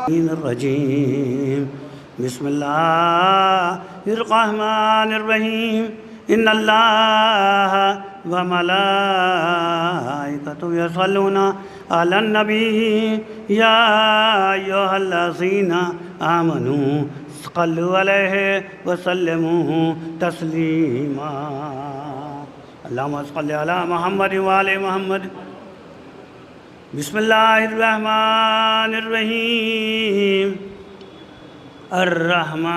الرجيم بسم الله الرحمن الرحيم إن الله وملائكته يصلون على النبي يا أيها الذين آمنوا صلوا عليه وسلموا تسليما اللهم صل على محمد وآل محمد بسم الله الرحمن الرحيم الرحمن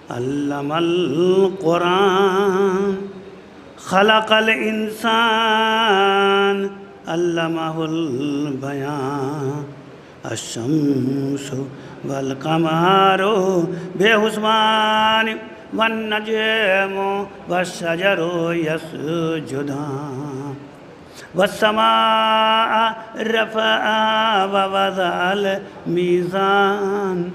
علم القرآن خلق الإنسان علمه البيان الشمس والقمر بحسبان والنجم والشجر يسجدان والسماء رفعها ووضع الميزان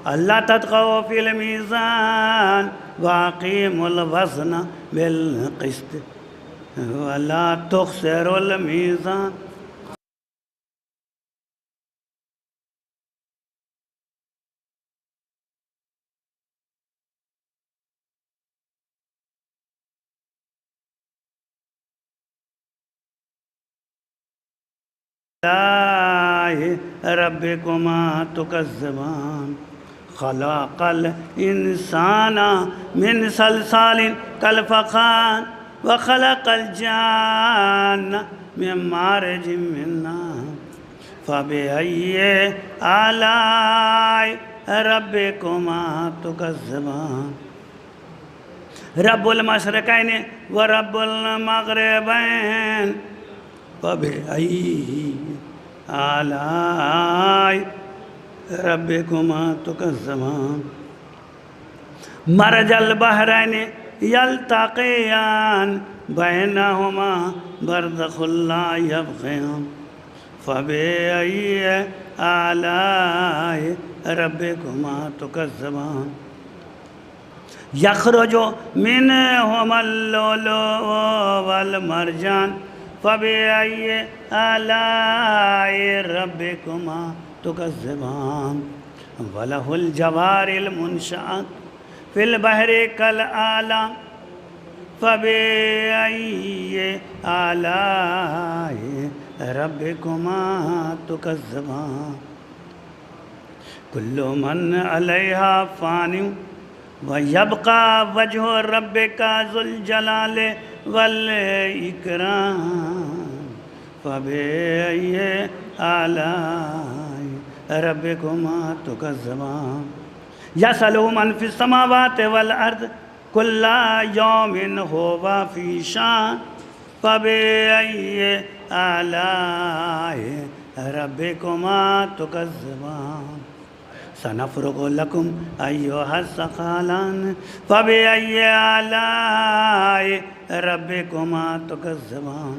ألا تطغوا في الميزان وأقيموا الوزن بالقسط ولا تخسروا الميزان ربكما تكذبان خلق الإنسان من صلصال كالفخار وخلق الجان من مارج من نار فبأي آلاء ربكما تكذبان رب المشرقين ورب المغربين فبأي آلاء ربكما تكذبان مرج البحرين يلتقيان بينهما برزخ لا يبغيان فبأي آلاء ربكما تكذبان يخرج منهما اللؤلؤ والمرجان فبأي آلاء ربكما تكذبان وله الجوار المنشآت في البحر كالأعلام فبأي آلاء ربكما تكذبان كل من عليها فان ويبقى وجه ربك ذو الجلال والإكرام فبأي آلاء ربكما تكذبان يسأله من في السماوات والأرض كل يوم هو في شان فبأي آلاء ربكما تكذبان سنفرغ لكم أيها الثقلان فبأي آلاء ربكما تكذبان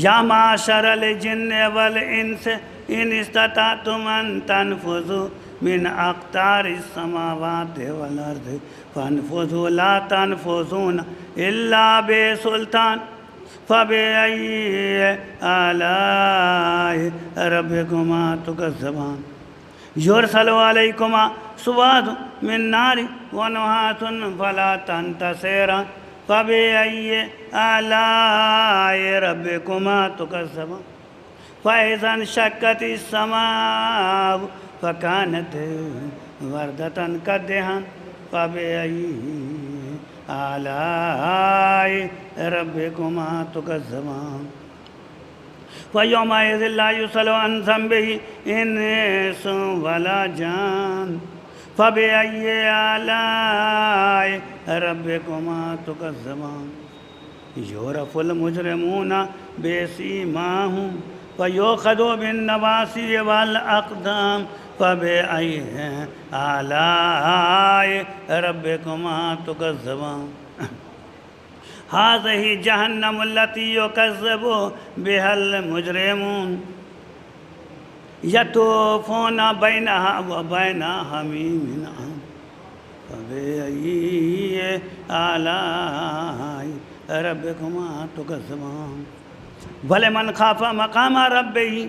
يا معشر الجن والإنس إن استطعتم أن تنفذوا من أقطار السماوات والأرض فانفذوا لا تنفذون إلا بسلطان فبأي آلاء ربكما تكذبان يرسل عليكما شواظ من نار ونحاس فلا تنتصران فبأي آلاء ربكما تكذبان فإذا انشقت السماء فكانت وردة كالدهان فبأي آلاء ربكما تكذبان ويومئذ لا يسأل عن ذنبه إنس ولا جان فبأي آلاء ربكما تكذبان يعرف المجرمون بسيماهم فيؤخذ بالنواصي والأقدام فبأي آلاء ربكما تكذبان هذه جهنم التي يكذب بها المجرمون يطوفون بينها وبين حميم آن فبأي آلاء ربكما تكذبان ولمن خاف مقام ربه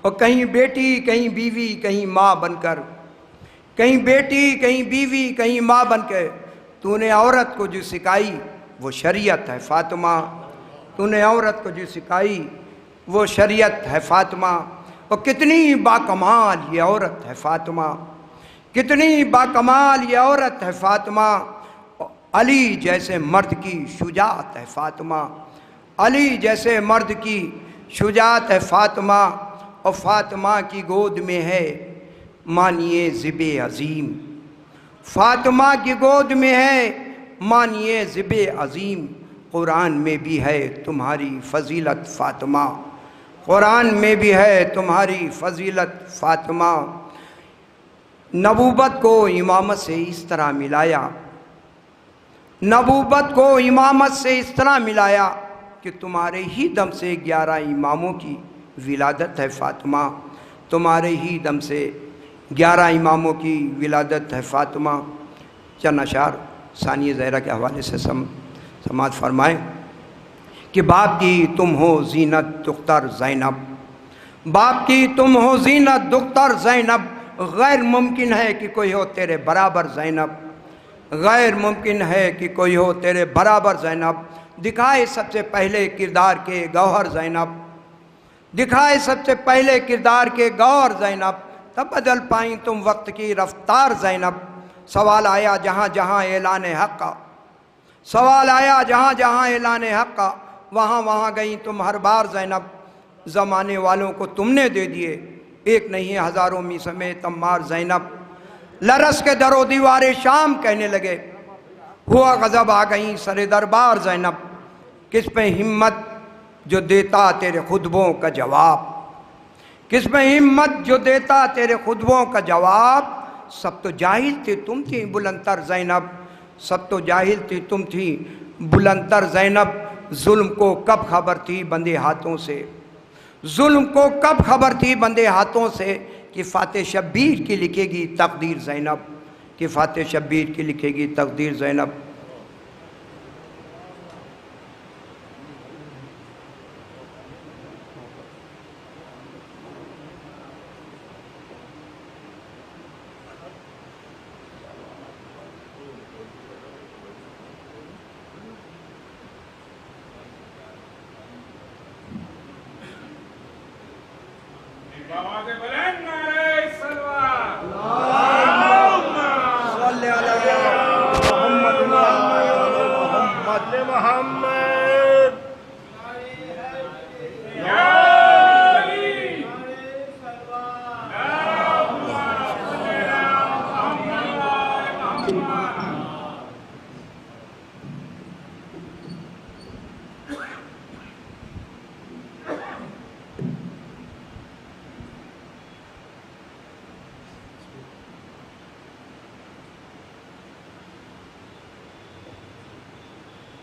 اور کہیں بیٹی کہیں بیوی کہیں ماں بن کر، کہیں بیٹی کہیں بیوی کہیں ماں بن کے تو نے عورت کو جو سکھائی وہ شریعت ہے فاطمہ، تو نے عورت کو جو سکھائی وہ شریعت ہے فاطمہ۔ اور کتنی باکمال یہ عورت ہے فاطمہ، کتنی باکمال یہ عورت ہے فاطمہ۔ علی جیسے مرد کی شجاعت ہے فاطمہ، علی جیسے مرد کی شجاعت ہے فاطمہ۔ اور فاطمہ کی گود میں ہے مانیے ذب عظیم، فاطمہ کی گود میں ہے مانیے ذب عظیم۔ قرآن میں بھی ہے تمہاری فضیلت فاطمہ، قرآن میں بھی ہے تمہاری فضیلت فاطمہ۔ نبوت کو امامت سے اس طرح ملایا، نبوت کو امامت سے اس طرح ملایا کہ تمہارے ہی دم سے 11 اماموں کی ولادت ہے فاطمہ، تمہارے ہی دم سے 11 اماموں کی ولادت ہے فاطمہ۔ چند اشعار ثانیہ زہرا کے حوالے سے سماعت فرمائیں کہ باپ کی تم ہو زینت دختر زینب، باپ کی تم ہو زینت دختر زینب، غیر ممکن ہے کہ کوئی ہو تیرے برابر زینب، غیر ممکن ہے کہ کوئی ہو تیرے برابر زینب۔ دکھائے سب سے پہلے کردار کے گوہر زینب، دکھائے سب سے پہلے کردار کے گوہر زینب، تب بدل پائیں تم وقت کی رفتار زینب۔ سوال آیا جہاں جہاں اعلان حق کا، سوال آیا جہاں جہاں اعلان حق کا، وہاں وہاں گئیں تم ہر بار زینب۔ زمانے والوں کو تم نے دے دیے ایک نہیں ہزاروں میں سمیت عمار زینب۔ لرس کے در و دیوار شام کہنے لگے ہوا غضب آ گئیں سر دربار زینب۔ کس پہ ہمت جو دیتا تیرے خطبوں کا جواب، کس پہ ہمت جو دیتا تیرے خطبوں کا جواب۔ سب تو جاہل تھی تم تھی بلند تر زینب، سب تو جاہل تھی تم تھی بلند تر زینب۔ ظلم کو کب خبر تھی بندے ہاتھوں سے، ظلم کو کب خبر تھی بندے ہاتھوں سے کہ فاتح شبیر کی لکھے گی تقدیر زینب، کہ فاتح شبیر کی لکھے گی تقدیر زینب۔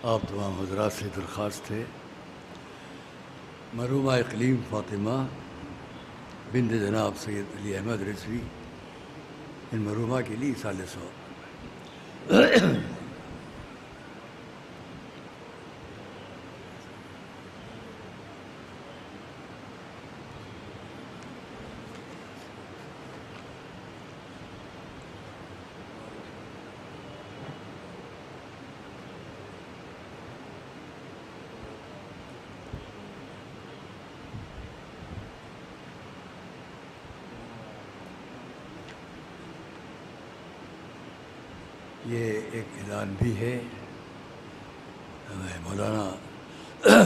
آپ تمام حضرات سے درخواست ہے مرحومہ اقلیم فاطمہ بنت جناب سید علی احمد رضوی ان مرحومہ کے لیے سال ثواب۔ یہ ایک اعلان بھی ہے مولانا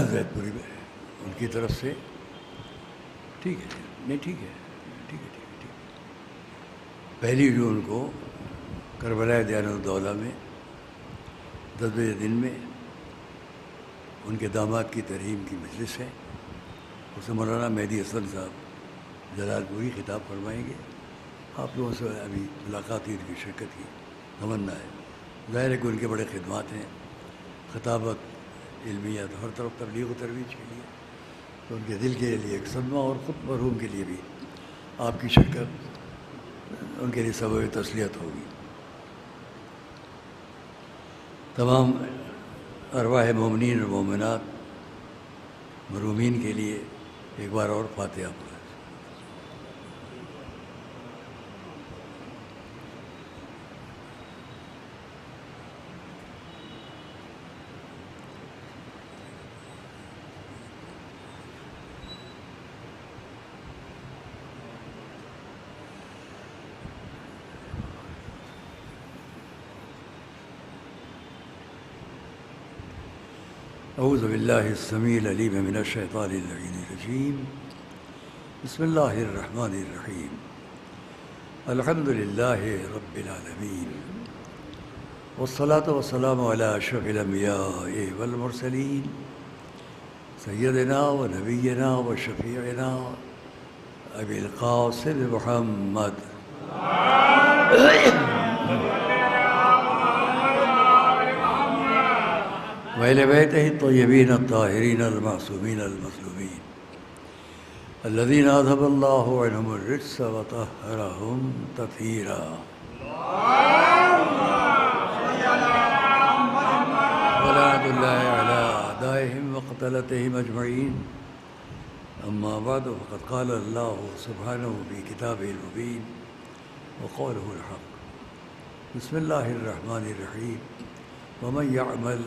زید پوری ان کی طرف سے، ٹھیک ہے نہیں ٹھیک ہے ٹھیک ہے ٹھیک ہے ٹھیک ہے۔ پہلی جون کو کربلا دیان الدولہ میں 10 بجے دن میں ان کے داماد کی ترحیم کی مجلس ہے، اس میں مولانا مہدی حسن صاحب جلال پوری خطاب فرمائیں گے۔ آپ لوگوں سے ابھی ملاقات ہوئی، ان کی شرکت کی تمنا ہے۔ ظاہر ہے کہ ان کے بڑے خدمات ہیں خطابت علمیات ہر طرف تبلیغ و ترویج کے لیے، تو ان کے دل کے لیے ایک صدمہ، اور خود مرحوم کے لیے بھی آپ کی شرکت ان کے لیے سبب تسلیت ہوگی۔ تمام ارواح مومنین اور مومنات مرحومین کے لیے ایک بار اور فاتحہ پڑھیں۔ اعوذ باللہ السمیع العلیم من الشیطان اللعین الرجیم بسم اللہ الرحمن الرحیم الحمد للہ رب العالمین والصلاة والسلام علی اشرف الانبیاء والمرسلین سیدنا و نبینا و شفیعنا ابی القاسم محمد وإلى بيته الطيبين الطاهرين المعصومين المظلومين الذين أذهب الله عنهم الرجس وطهرهم تطهيرا ولعنة الله على أعدائهم وقتلتهم أجمعين أما بعد فقد قال الله سبحانه في كتابه المبين وقوله الحق بسم الله الرحمن الرحيم ومن يعمل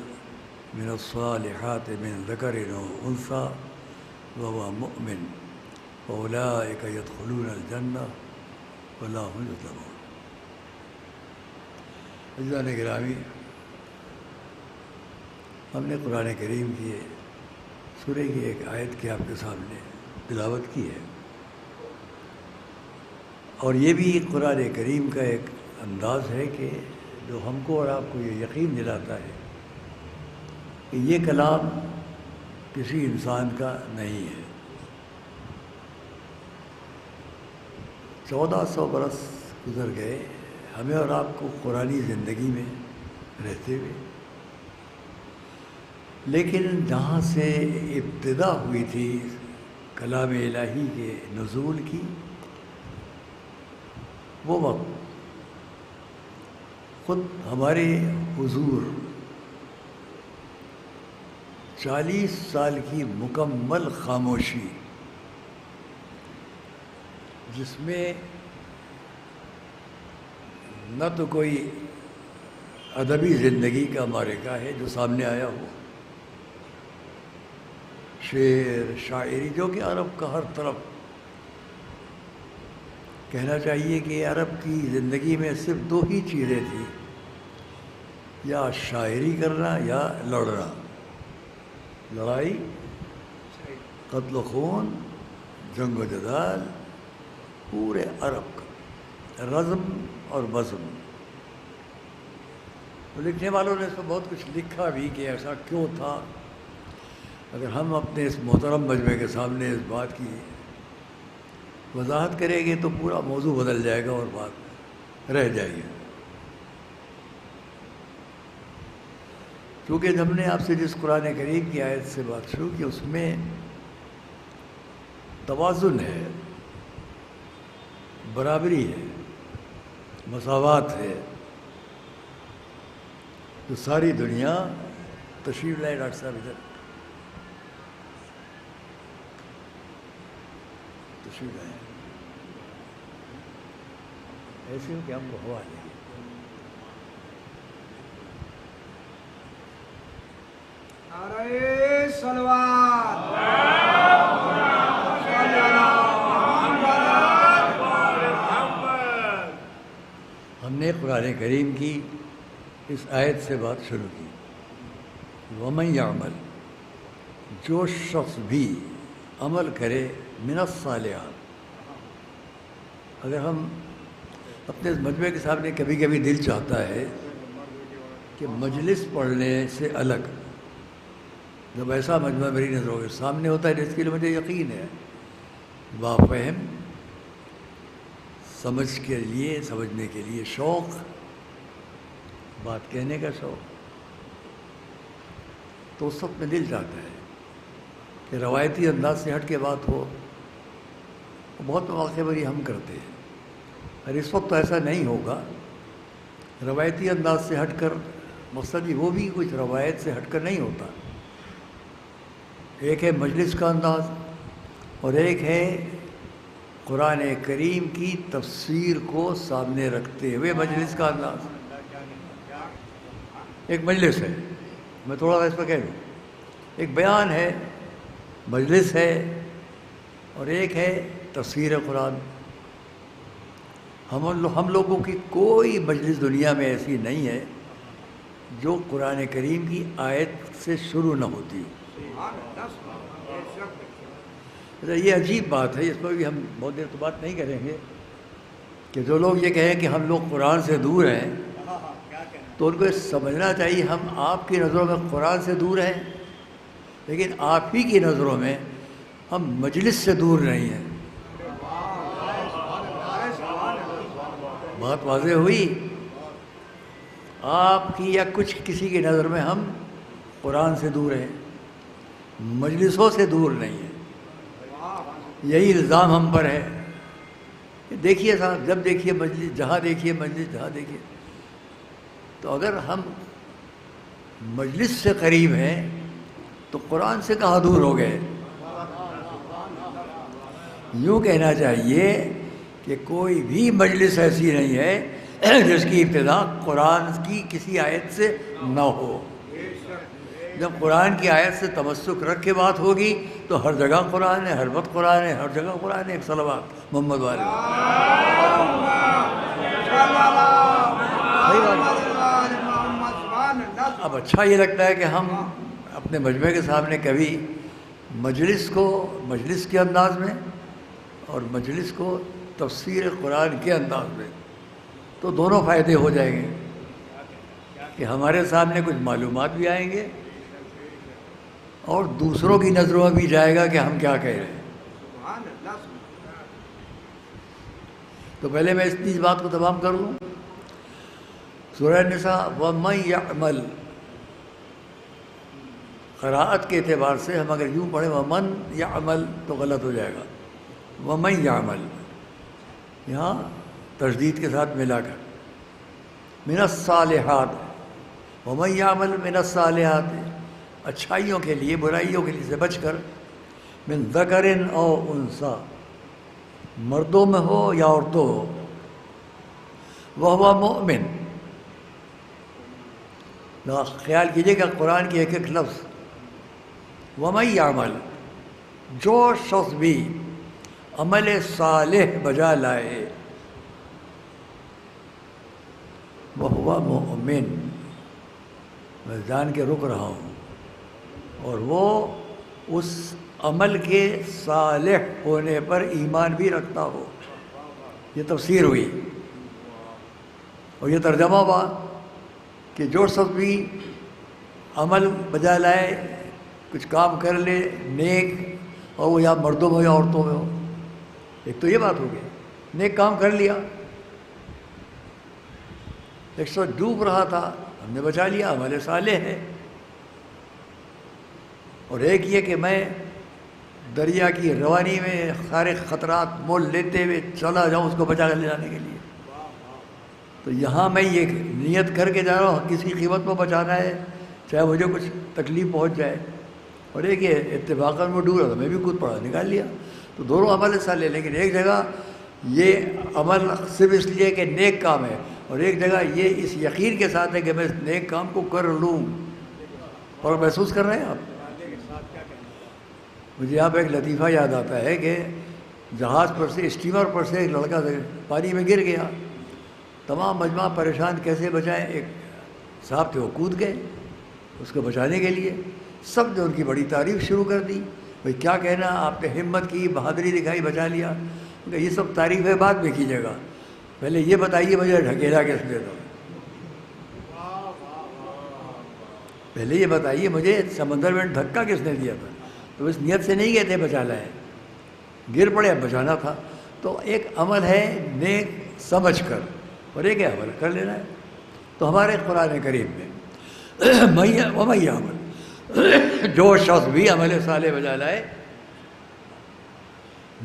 من الصالحات من ذكر أو أنثى وهو مؤمن فأولئك يدخلون الجنة ولا هم يظلمون. عزیزان گرامی، ہم نے قرآن کریم کی سورہ کی ایک آیت کی آپ کے سامنے تلاوت کی ہے، اور یہ بھی قرآن کریم کا ایک انداز ہے کہ جو ہم کو اور آپ کو یہ یقین دلاتا ہے کہ یہ کلام کسی انسان کا نہیں ہے. 1400 برس گزر گئے ہمیں اور آپ کو قرآنی زندگی میں رہتے ہوئے، لیکن جہاں سے ابتدا ہوئی تھی کلام الہی کے نزول کی، وہ وقت خود ہمارے حضور 40 سال کی مکمل خاموشی، جس میں نہ تو کوئی ادبی زندگی کا معرکہ ہے جو سامنے آیا ہو، شعر شاعری جو کہ عرب کا ہر طرف، کہنا چاہیے کہ عرب کی زندگی میں صرف 2 ہی چیزیں تھیں، یا شاعری کرنا یا لڑنا، لڑائی، قتل و خون، جنگ و جدال، پورے عرب کا رزم اور بزم. لکھنے والوں نے اس کو بہت کچھ لکھا بھی کہ ایسا کیوں تھا. اگر ہم اپنے اس محترم مجمع کے سامنے اس بات کی وضاحت کریں گے تو پورا موضوع بدل جائے گا اور بات رہ جائے گی. کیونکہ ہم نے آپ سے جس قرآن کریم کی آیت سے بات شروع کی، اس میں توازن ہے، برابری ہے، مساوات ہے، جو ساری دنیا تشریف لائے. ڈاکٹر صاحب ادھر تشریف لائے، ایسے ہو کہ ہم کو ہوا لیں. نعرہ صلوات. ہم نے قرآن کریم کی اس آیت سے بات شروع کی. وَمَن يَعْمَلْ، جو شخص بھی عمل کرے، من الصالحات. اگر ہم اپنے اس مجمع کے سامنے کبھی کبھی دل چاہتا ہے کہ مجلس پڑھنے سے الگ جب ایسا مجمع میری نظروں کے سامنے ہوتا ہے جس کے لیے مجھے یقین ہے بافہم سمجھنے کے لیے شوق، بات کہنے کا شوق، تو اس وقت میں دل چاہتا ہے کہ روایتی انداز سے ہٹ کے بات ہو. بہت مواقع پر یہ ہم کرتے ہیں، اور اس وقت تو ایسا نہیں ہوگا. روایتی انداز سے ہٹ کر مقصد وہ بھی کچھ روایت سے ہٹ کر نہیں ہوتا. ایک ہے مجلس کا انداز، اور ایک ہے قرآن کریم کی تفسیر کو سامنے رکھتے ہوئے مجلس کا انداز. ایک مجلس ہے، میں تھوڑا سا اس پہ کہہ دوں، ایک بیان ہے، مجلس ہے، اور ایک ہے تفسیر قرآن. ہم لوگوں کی کوئی مجلس دنیا میں ایسی نہیں ہے جو قرآن کریم کی آیت سے شروع نہ ہوتی ہو۔ یہ عجیب بات ہے، اس پر بھی ہم بہت دیر تو بات نہیں کریں گے کہ جو لوگ یہ کہیں کہ ہم لوگ قرآن سے دور ہیں، تو ان کو یہ سمجھنا چاہیے ہم آپ کی نظروں میں قرآن سے دور ہیں، لیکن آپ ہی کی نظروں میں ہم مجلس سے دور نہیں ہیں۔ بات واضح ہوئی؟ آپ کی یا کسی کی نظر میں ہم قرآن سے دور ہیں، مجلسوں سے دور نہیں ہیں۔ یہی الزام ہم پر ہے۔ دیکھیے صاحب، جب دیکھیے مجلس، جہاں دیکھیے مجلس، جہاں دیکھیے، تو اگر ہم مجلس سے قریب ہیں تو قرآن سے کہاں دور ہو گئے؟ یوں کہنا چاہیے کہ کوئی بھی مجلس ایسی نہیں ہے جس کی ابتدا قرآن کی کسی آیت سے نہ ہو۔ جب قرآن کی آیت سے تمسک رکھ کے بات ہوگی تو ہر جگہ قرآن ہے، ہر وقت قرآن ہے، ہر جگہ قرآن ہے۔ ایک صلوات محمد والے۔ اب اچھا یہ لگتا ہے کہ ہم اپنے مجمع کے سامنے کبھی مجلس کو مجلس کے انداز میں اور مجلس کو تفسیر قرآن کے انداز میں، تو دونوں فائدے ہو جائیں گے کہ ہمارے سامنے کچھ معلومات بھی آئیں گے اور دوسروں کی نظروں میں بھی جائے گا کہ ہم کیا کہہ رہے ہیں۔ تو پہلے میں اس بات کو تمام کر لوں۔ سورہ نساء وَمَن يَعْمَلْ، قراءت کے اعتبار سے ہم اگر یوں پڑھیں وَمَن يَعْمَلْ تو غلط ہو جائے گا۔ وَمَن يَعْمَلْ یہاں تشدید کے ساتھ ملا کر من الصالحات، وَمَن يَعْمَلْ مِنَ الصالحات، اچھائیوں کے لیے، برائیوں کے لیے سے بچ کر، من ذکر او انثی، مردوں میں ہو یا عورتوں ہو، وَهُوَ مُؤْمِن، خیال کیجئے کہ قرآن کی ایک ایک لفظ، وَمَن يَعْمَلْ، جو شخص بھی عمل صالح بجا لائے، وَهُوَ مُؤْمِن، میں جان کے رک رہا ہوں، اور وہ اس عمل کے صالح ہونے پر ایمان بھی رکھتا ہو۔ یہ تفسیر ہوئی اور یہ ترجمہ ہوا کہ جو شخص بھی عمل بجا لائے، کچھ کام کر لے نیک، اور وہ یا مردوں میں ہو یا عورتوں میں ہو۔ ایک تو یہ بات ہو گئی، نیک کام کر لیا، ایک شخص ڈوب رہا تھا، ہم نے بچا لیا، عمل صالح ہے۔ اور ایک یہ کہ میں دریا کی روانی میں سارے خطرات مول لیتے ہوئے چلا جاؤں اس کو بچا کر لے جانے کے لیے، تو یہاں میں یہ نیت کر کے جا رہا ہوں کسی قیمت میں بچانا ہے، چاہے مجھے کچھ تکلیف پہنچ جائے۔ اور ایک یہ اتفاقاً میں ڈوب رہا تھا، میں بھی کود پڑا، نکال لیا، تو دونوں عمل صالح، لیکن ایک جگہ یہ عمل صرف اس لیے کہ نیک کام ہے، اور ایک جگہ یہ اس یقین کے ساتھ ہے کہ میں اس نیک کام کو کر لوں۔ اور محسوس کر رہے ہیں آپ؟ مجھے یہاں پہ ایک لطیفہ یاد آتا ہے کہ جہاز پر سے، اسٹیمر پر سے ایک لڑکا پانی میں گر گیا، تمام مجمع پریشان کیسے بچائیں۔ ایک صاحب تھے وہ کود گئے اس کو بچانے کے لیے، سب نے ان کی بڑی تعریف شروع کر دی، بھئی کیا کہنا، آپ نے ہمت کی، بہادری دکھائی، بچا لیا۔ یہ سب تعریفیں بعد میں کیجیے گا، پہلے یہ بتائیے مجھے ڈھکیلا کس نے تھا، پہلے یہ بتائیے مجھے سمندر میں دھکا کس نے دیا تھا۔ تو اس نیت سے نہیں گئے تھے بچا لائے، گر پڑے، اب بچانا تھا۔ تو ایک عمل ہے نیک سمجھ کر، اور ایک عمل کر لینا ہے۔ تو ہمارے قرآن کریم میں وَمَن يَعْمَلْ، جو شخص بھی عمل صالح بجا لائے،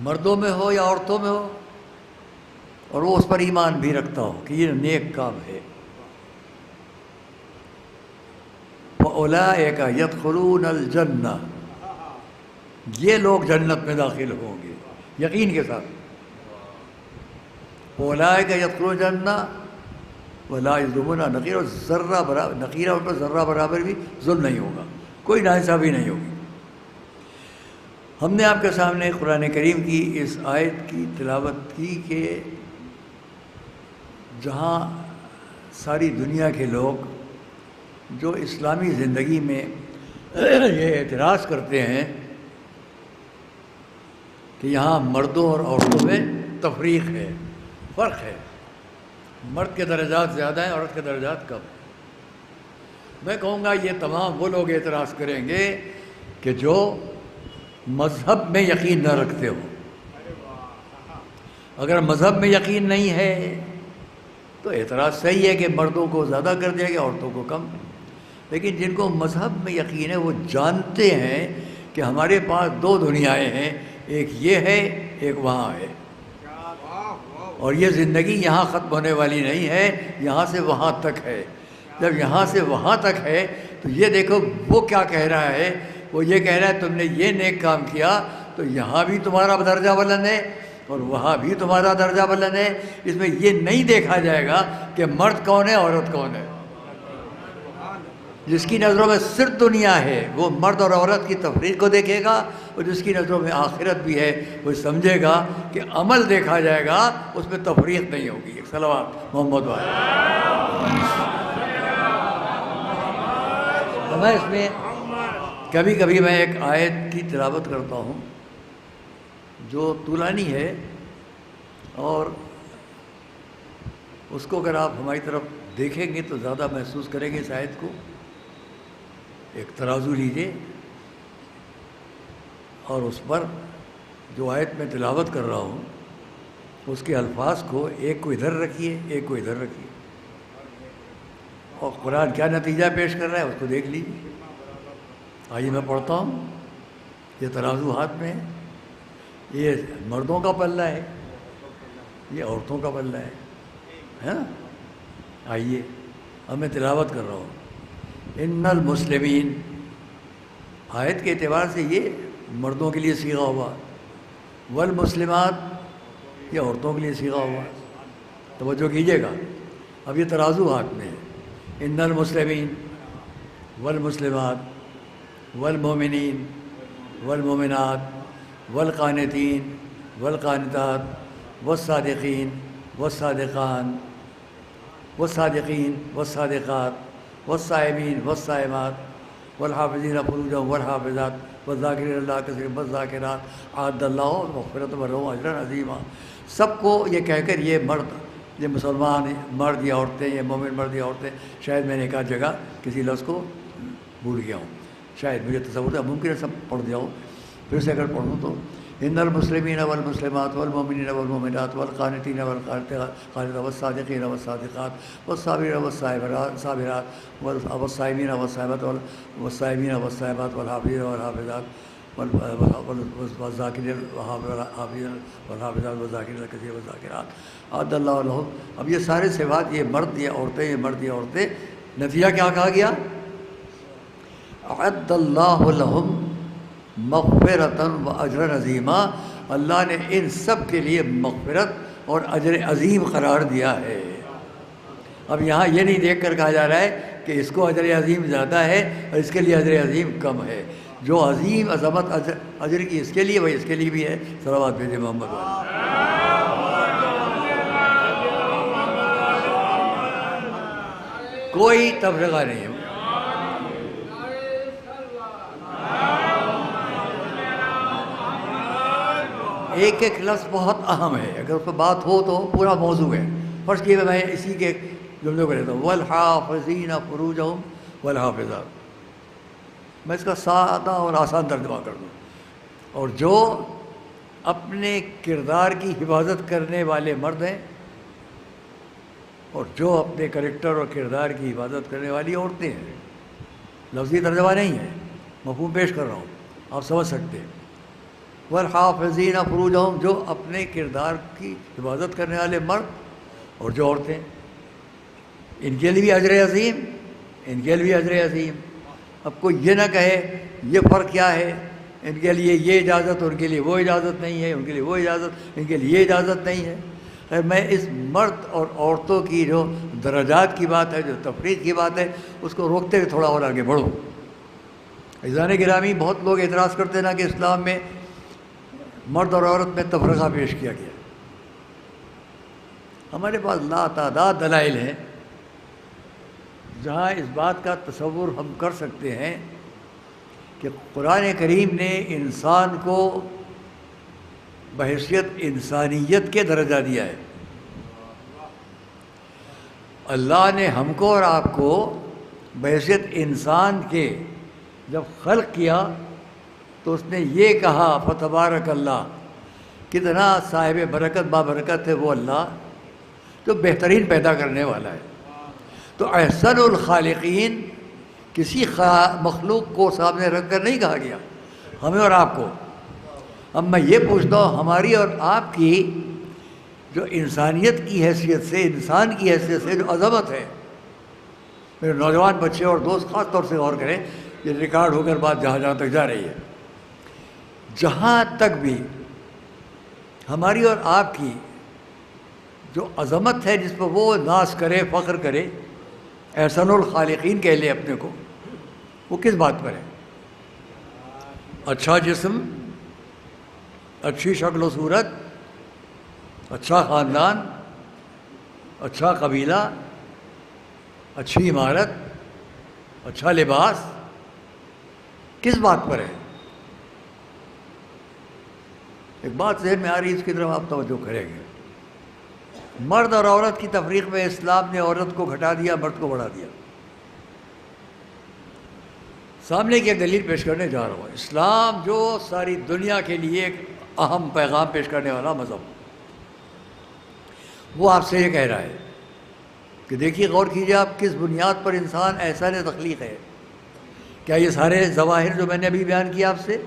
مردوں میں ہو یا عورتوں میں ہو، اور وہ اس پر ایمان بھی رکھتا ہو کہ یہ نیک کام ہے، فَأُولَٰئِكَ يَدْخُلُونَ الْجَنَّةَ، یہ لوگ جنت میں داخل ہوں گے یقین کے ساتھ۔ اولئک یدخلون الجنہ ولا یظلمون نقیرا، ذرہ برابر نقیرہ ان پر ذرہ برابر بھی ظلم نہیں ہوگا، کوئی ناانصافی نہیں ہوگی۔ ہم نے آپ کے سامنے قرآن کریم کی اس آیت کی تلاوت کی کہ جہاں ساری دنیا کے لوگ جو اسلامی زندگی میں یہ اعتراض کرتے ہیں کہ یہاں مردوں اور عورتوں میں تفریق ہے، فرق ہے، مرد کے درجات زیادہ ہیں، عورت کے درجات کم ہیں، میں کہوں گا یہ تمام وہ لوگ اعتراض کریں گے کہ جو مذہب میں یقین نہ رکھتے ہو۔ اگر مذہب میں یقین نہیں ہے تو اعتراض صحیح ہے کہ مردوں کو زیادہ کر دیا گیا، عورتوں کو کم، لیکن جن کو مذہب میں یقین ہے وہ جانتے ہیں کہ ہمارے پاس دو دنیایں ہیں، ایک یہ ہے ایک وہاں ہے، اور یہ زندگی یہاں ختم ہونے والی نہیں ہے، یہاں سے وہاں تک ہے۔ جب یہاں سے وہاں تک ہے تو یہ دیکھو وہ کیا کہہ رہا ہے، وہ یہ کہہ رہا ہے تم نے یہ نیک کام کیا تو یہاں بھی تمہارا درجہ بلند ہے اور وہاں بھی تمہارا درجہ بلند ہے۔ اس میں یہ نہیں دیکھا جائے گا کہ مرد کون ہے عورت کون ہے۔ جس کی نظروں میں صرف دنیا ہے وہ مرد اور عورت کی تفریق کو دیکھے گا، اور جس کی نظروں میں آخرت بھی ہے وہ سمجھے گا کہ عمل دیکھا جائے گا، اس میں تفریق نہیں ہوگی۔ صلوات محمد والے۔ میں اس میں کبھی کبھی میں ایک آیت کی تلاوت کرتا ہوں جو طولانی ہے، اور اس کو اگر آپ ہماری طرف دیکھیں گے تو زیادہ محسوس کریں گے اس آیت کو۔ ایک ترازو لیجئے اور اس پر جو آیت میں تلاوت کر رہا ہوں اس کے الفاظ کو ایک کو ادھر رکھیے ایک کو ادھر رکھیے، اور قرآن کیا نتیجہ پیش کر رہا ہے اس کو دیکھ لیجیے۔ آئیے میں پڑھتا ہوں۔ یہ ترازو ہاتھ میں ہے، یہ مردوں کا پلہ ہے، یہ عورتوں کا پلہ ہے نا۔ آئیے اب میں تلاوت کر رہا ہوں۔ ان المسلمین، آیت کے اعتبار سے یہ مردوں کے لیے صیغہ ہوا، والمسلمات یہ عورتوں کے لیے صیغہ ہوا۔ توجہ کیجیے گا، اب یہ ترازو ہاتھ میں ہے۔ ان المسلمین والمسلمات والمومنین والمومنات والقانتین والقانتات والصادقین والصادقان والصادقین والصادقات والصائمین والصائمات والحافظین فروجهم والحافظات والذاکرین اللہ کثیرا والذاکرات اعد اللہ مغفرۃ ولہم اجرا عظیما۔ سب کو یہ کہہ کر یہ مرد، یہ مسلمان مرد یا عورتیں، یہ مومن مرد یا عورتیں، شاید میں نے ایک آدھ جگہ کسی لفظ کو بھول گیا ہوں، شاید مجھے تصور ہے، ممکن ہے سب پڑھ دیا ہوں، پھر سے اگر پڑھوں تو ان المسلمین والمسلمات والمؤمنین والمؤمنات والقانتین والقانتات والصادقین والصادقات والصابرین والصابرات والصائمین والصائمات والصائمین والصائمات والحافظین والحافظات والذاکرین والحافظات والذاکرین کثیرا والذاکرات اعد اللہ لہم۔ اب یہ سارے صفات، یہ مرد یہ عورتیں، یہ مرد یہ عورتیں، نتیجہ کیا کہا گیا؟ اعد اللہ لہم مغفرۃ و اجر عظیما۔ اللہ نے ان سب کے لیے مغفرت اور اجر عظیم قرار دیا ہے۔ اب یہاں یہ نہیں دیکھ کر کہا جا رہا ہے کہ اس کو اجر عظیم زیادہ ہے اور اس کے لیے اجر عظیم کم ہے۔ جو عظیم عظمت اجر کی اس کے لیے وہی اس کے لیے بھی ہے۔ صلوات بھیجے محمد والے۔ کوئی تفرقہ نہیں ہے۔ ایک ایک لفظ بہت اہم ہے، اگر اس پر بات ہو تو پورا موضوع ہے۔ فرض کیے میں اسی کے جملے کو لیتا ہوں، والحافظین فروجہم والحافظات۔ میں اس کا سادہ اور آسان ترجمہ کر دوں، اور جو اپنے کردار کی حفاظت کرنے والے مرد ہیں اور جو اپنے کریکٹر اور کردار کی حفاظت کرنے والی عورتیں ہیں۔ لفظی ترجمہ نہیں ہے، مفہوم پیش کر رہا ہوں، آپ سمجھ سکتے ہیں۔ والحافظین فروجہم، جو اپنے کردار کی حفاظت کرنے والے مرد اور جو عورتیں، ان کے لیے بھی اجر عظیم، ان کے لیے بھی اجر عظیم۔ اب کوئی یہ نہ کہے یہ فرق کیا ہے، ان کے لیے یہ اجازت اور ان کے لیے وہ اجازت نہیں ہے، ان کے لیے وہ اجازت، ان کے لیے یہ اجازت نہیں ہے۔ خیر، میں اس مرد اور عورتوں کی جو درجات کی بات ہے، جو تفریق کی بات ہے، اس کو روکتے ہوئے تھوڑا اور آگے بڑھوں۔ عزیزان گرامی، بہت لوگ اعتراض کرتے ہیں نا کہ اسلام میں مرد اور عورت میں تفرقہ پیش کیا گیا۔ ہمارے پاس لا تعداد دلائل ہیں جہاں اس بات کا تصور ہم کر سکتے ہیں کہ قرآن کریم نے انسان کو بحیثیت انسانیت کے درجہ دیا ہے. اللہ نے ہم کو اور آپ کو بحیثیت انسان کے جب خلق کیا تو اس نے یہ کہا فتبارک اللہ، کتنا صاحب برکت بابرکت ہے وہ اللہ جو بہترین پیدا کرنے والا ہے. تو احسن الخالقین کسی مخلوق کو سامنے رکھ کر نہیں کہا گیا، ہمیں اور آپ کو. اب میں یہ پوچھتا ہوں ہماری اور آپ کی جو انسانیت کی حیثیت سے، انسان کی حیثیت سے جو عظمت ہے، میرے نوجوان بچے اور دوست خاص طور سے غور کریں، یہ ریکارڈ ہو کر بات جہاں تک جا رہی ہے، جہاں تک بھی ہماری اور آپ کی جو عظمت ہے جس پر وہ ناز کرے، فخر کرے، احسن الخالقین کہہ لے اپنے کو، وہ کس بات پر ہے؟ اچھا جسم، اچھی شکل و صورت، اچھا خاندان، اچھا قبیلہ، اچھی عمارت، اچھا لباس، کس بات پر ہے؟ ایک بات ذہن میں آ رہی ہے، اس کی طرف آپ توجہ کریں گے. مرد اور عورت کی تفریق میں اسلام نے عورت کو گھٹا دیا، مرد کو بڑھا دیا. سامنے کی ایک دلیل پیش کرنے جا رہا ہوں. اسلام جو ساری دنیا کے لیے ایک اہم پیغام پیش کرنے والا مذہب، وہ آپ سے یہ کہہ رہا ہے کہ دیکھیے، غور کیجیے آپ کس بنیاد پر انسان احسان تخلیق ہے. کیا یہ سارے ظواہر جو میں نے ابھی بیان کیا آپ سے،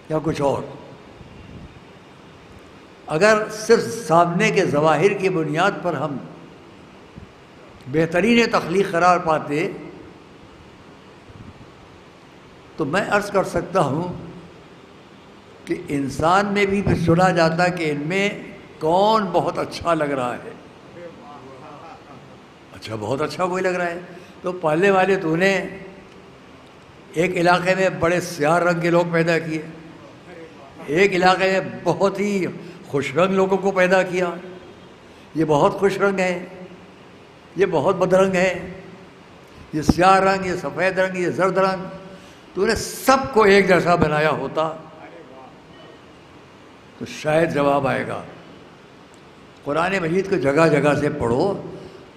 یا کچھ اور؟ اگر صرف سامنے کے ظواہر کی بنیاد پر ہم بہترین تخلیق قرار پاتے تو میں عرض کر سکتا ہوں کہ انسان میں بھی سنا جاتا کہ ان میں کون بہت اچھا لگ رہا ہے. اچھا، بہت اچھا کوئی لگ رہا ہے تو پالنے والے تو نے ایک علاقے میں بڑے سیاہ رنگ کے لوگ پیدا کیے، ایک علاقے میں بہت ہی خوش رنگ لوگوں کو پیدا کیا. یہ بہت خوش رنگ ہے، یہ بہت بدرنگ ہے، یہ سیاہ رنگ، یہ سفید رنگ، یہ زرد رنگ. تو نے سب کو ایک جیسا بنایا ہوتا تو شاید جواب آئے گا. قرآن مجید کو جگہ جگہ سے پڑھو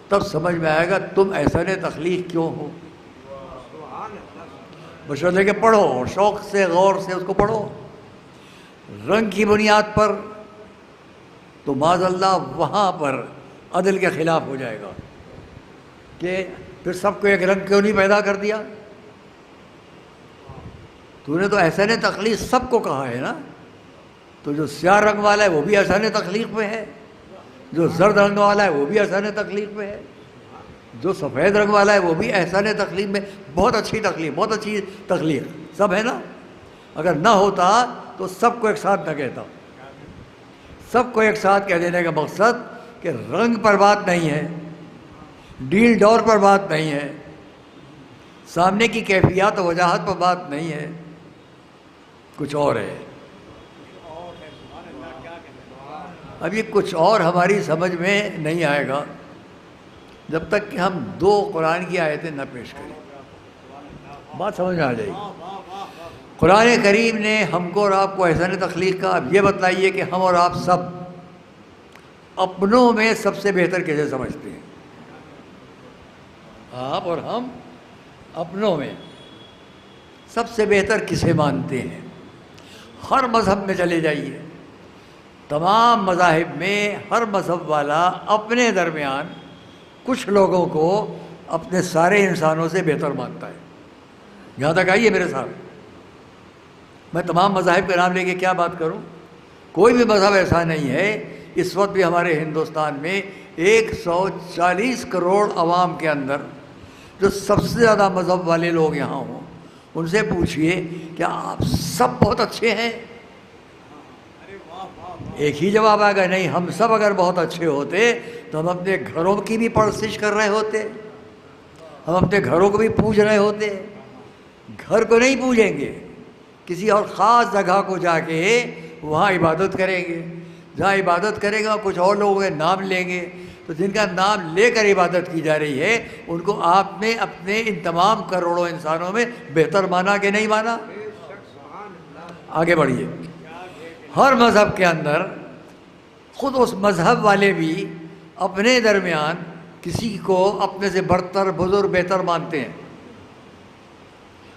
تب سمجھ میں آئے گا تم احسان تخلیق کیوں ہو. بشرطے کہ پڑھو، اور شوق سے غور سے اس کو پڑھو. رنگ کی بنیاد پر تو معاذ اللہ وہاں پر عدل کے خلاف ہو جائے گا کہ پھر سب کو ایک رنگ کیوں نہیں پیدا کر دیا. تو نے تو احسان تخلیق سب کو کہا ہے نا. تو جو سیاہ رنگ والا ہے وہ بھی احسان تخلیق میں ہے، جو زرد رنگ والا ہے وہ بھی احسان تخلیق میں ہے، جو سفید رنگ والا ہے وہ بھی احسان تخلیق میں. بہت اچھی تخلیق، بہت اچھی تخلیق سب ہے نا. اگر نہ ہوتا تو سب کو ایک ساتھ نہ کہتا. سب کو ایک ساتھ کہہ دینے کا مقصد کہ رنگ پر بات نہیں ہے، ڈیل ڈور پر بات نہیں ہے، سامنے کی کیفیات و وجاہت پر بات نہیں ہے، کچھ اور ہے. اب یہ کچھ اور ہماری سمجھ میں نہیں آئے گا جب تک کہ ہم دو قرآن کی آیتیں نہ پیش کریں. بات سمجھ میں آ جائے گی. قرآن کریم نے ہم کو اور آپ کو احسان تخلیق کا. اب یہ بتلائیے کہ ہم اور آپ سب اپنوں میں سب سے بہتر کیسے سمجھتے ہیں؟ آپ اور ہم اپنوں میں سب سے بہتر کسے مانتے ہیں؟ ہر مذہب میں چلے جائیے، تمام مذاہب میں ہر مذہب والا اپنے درمیان کچھ لوگوں کو اپنے سارے انسانوں سے بہتر مانتا ہے. یہاں تک آئیے میرے ساتھ. میں تمام مذاہب کا نام لے کے کیا بات کروں؟ کوئی بھی مذہب ایسا نہیں ہے اس وقت بھی ہمارے ہندوستان میں 140 کروڑ عوام کے اندر جو سب سے زیادہ مذہب والے لوگ یہاں ہوں. ان سے پوچھئے کیا آپ سب بہت اچھے ہیں؟ ایک ہی جواب آئے گا، نہیں. ہم سب اگر بہت اچھے ہوتے تو ہم اپنے گھروں کی بھی پرستش کر رہے ہوتے، ہم اپنے گھروں کو بھی پوج رہے ہوتے. گھر کو نہیں پوجیں گے، کسی اور خاص جگہ کو جا کے وہاں عبادت کریں گے. جہاں عبادت کرے گا کچھ اور لوگوں کے نام لیں گے، تو جن کا نام لے کر عبادت کی جا رہی ہے ان کو آپ نے اپنے ان تمام کروڑوں انسانوں میں بہتر مانا کہ نہیں مانا؟ آگے بڑھیے. ہر مذہب کے اندر خود اس مذہب والے بھی اپنے درمیان کسی کو اپنے سے برتر بزرگ بہتر مانتے ہیں.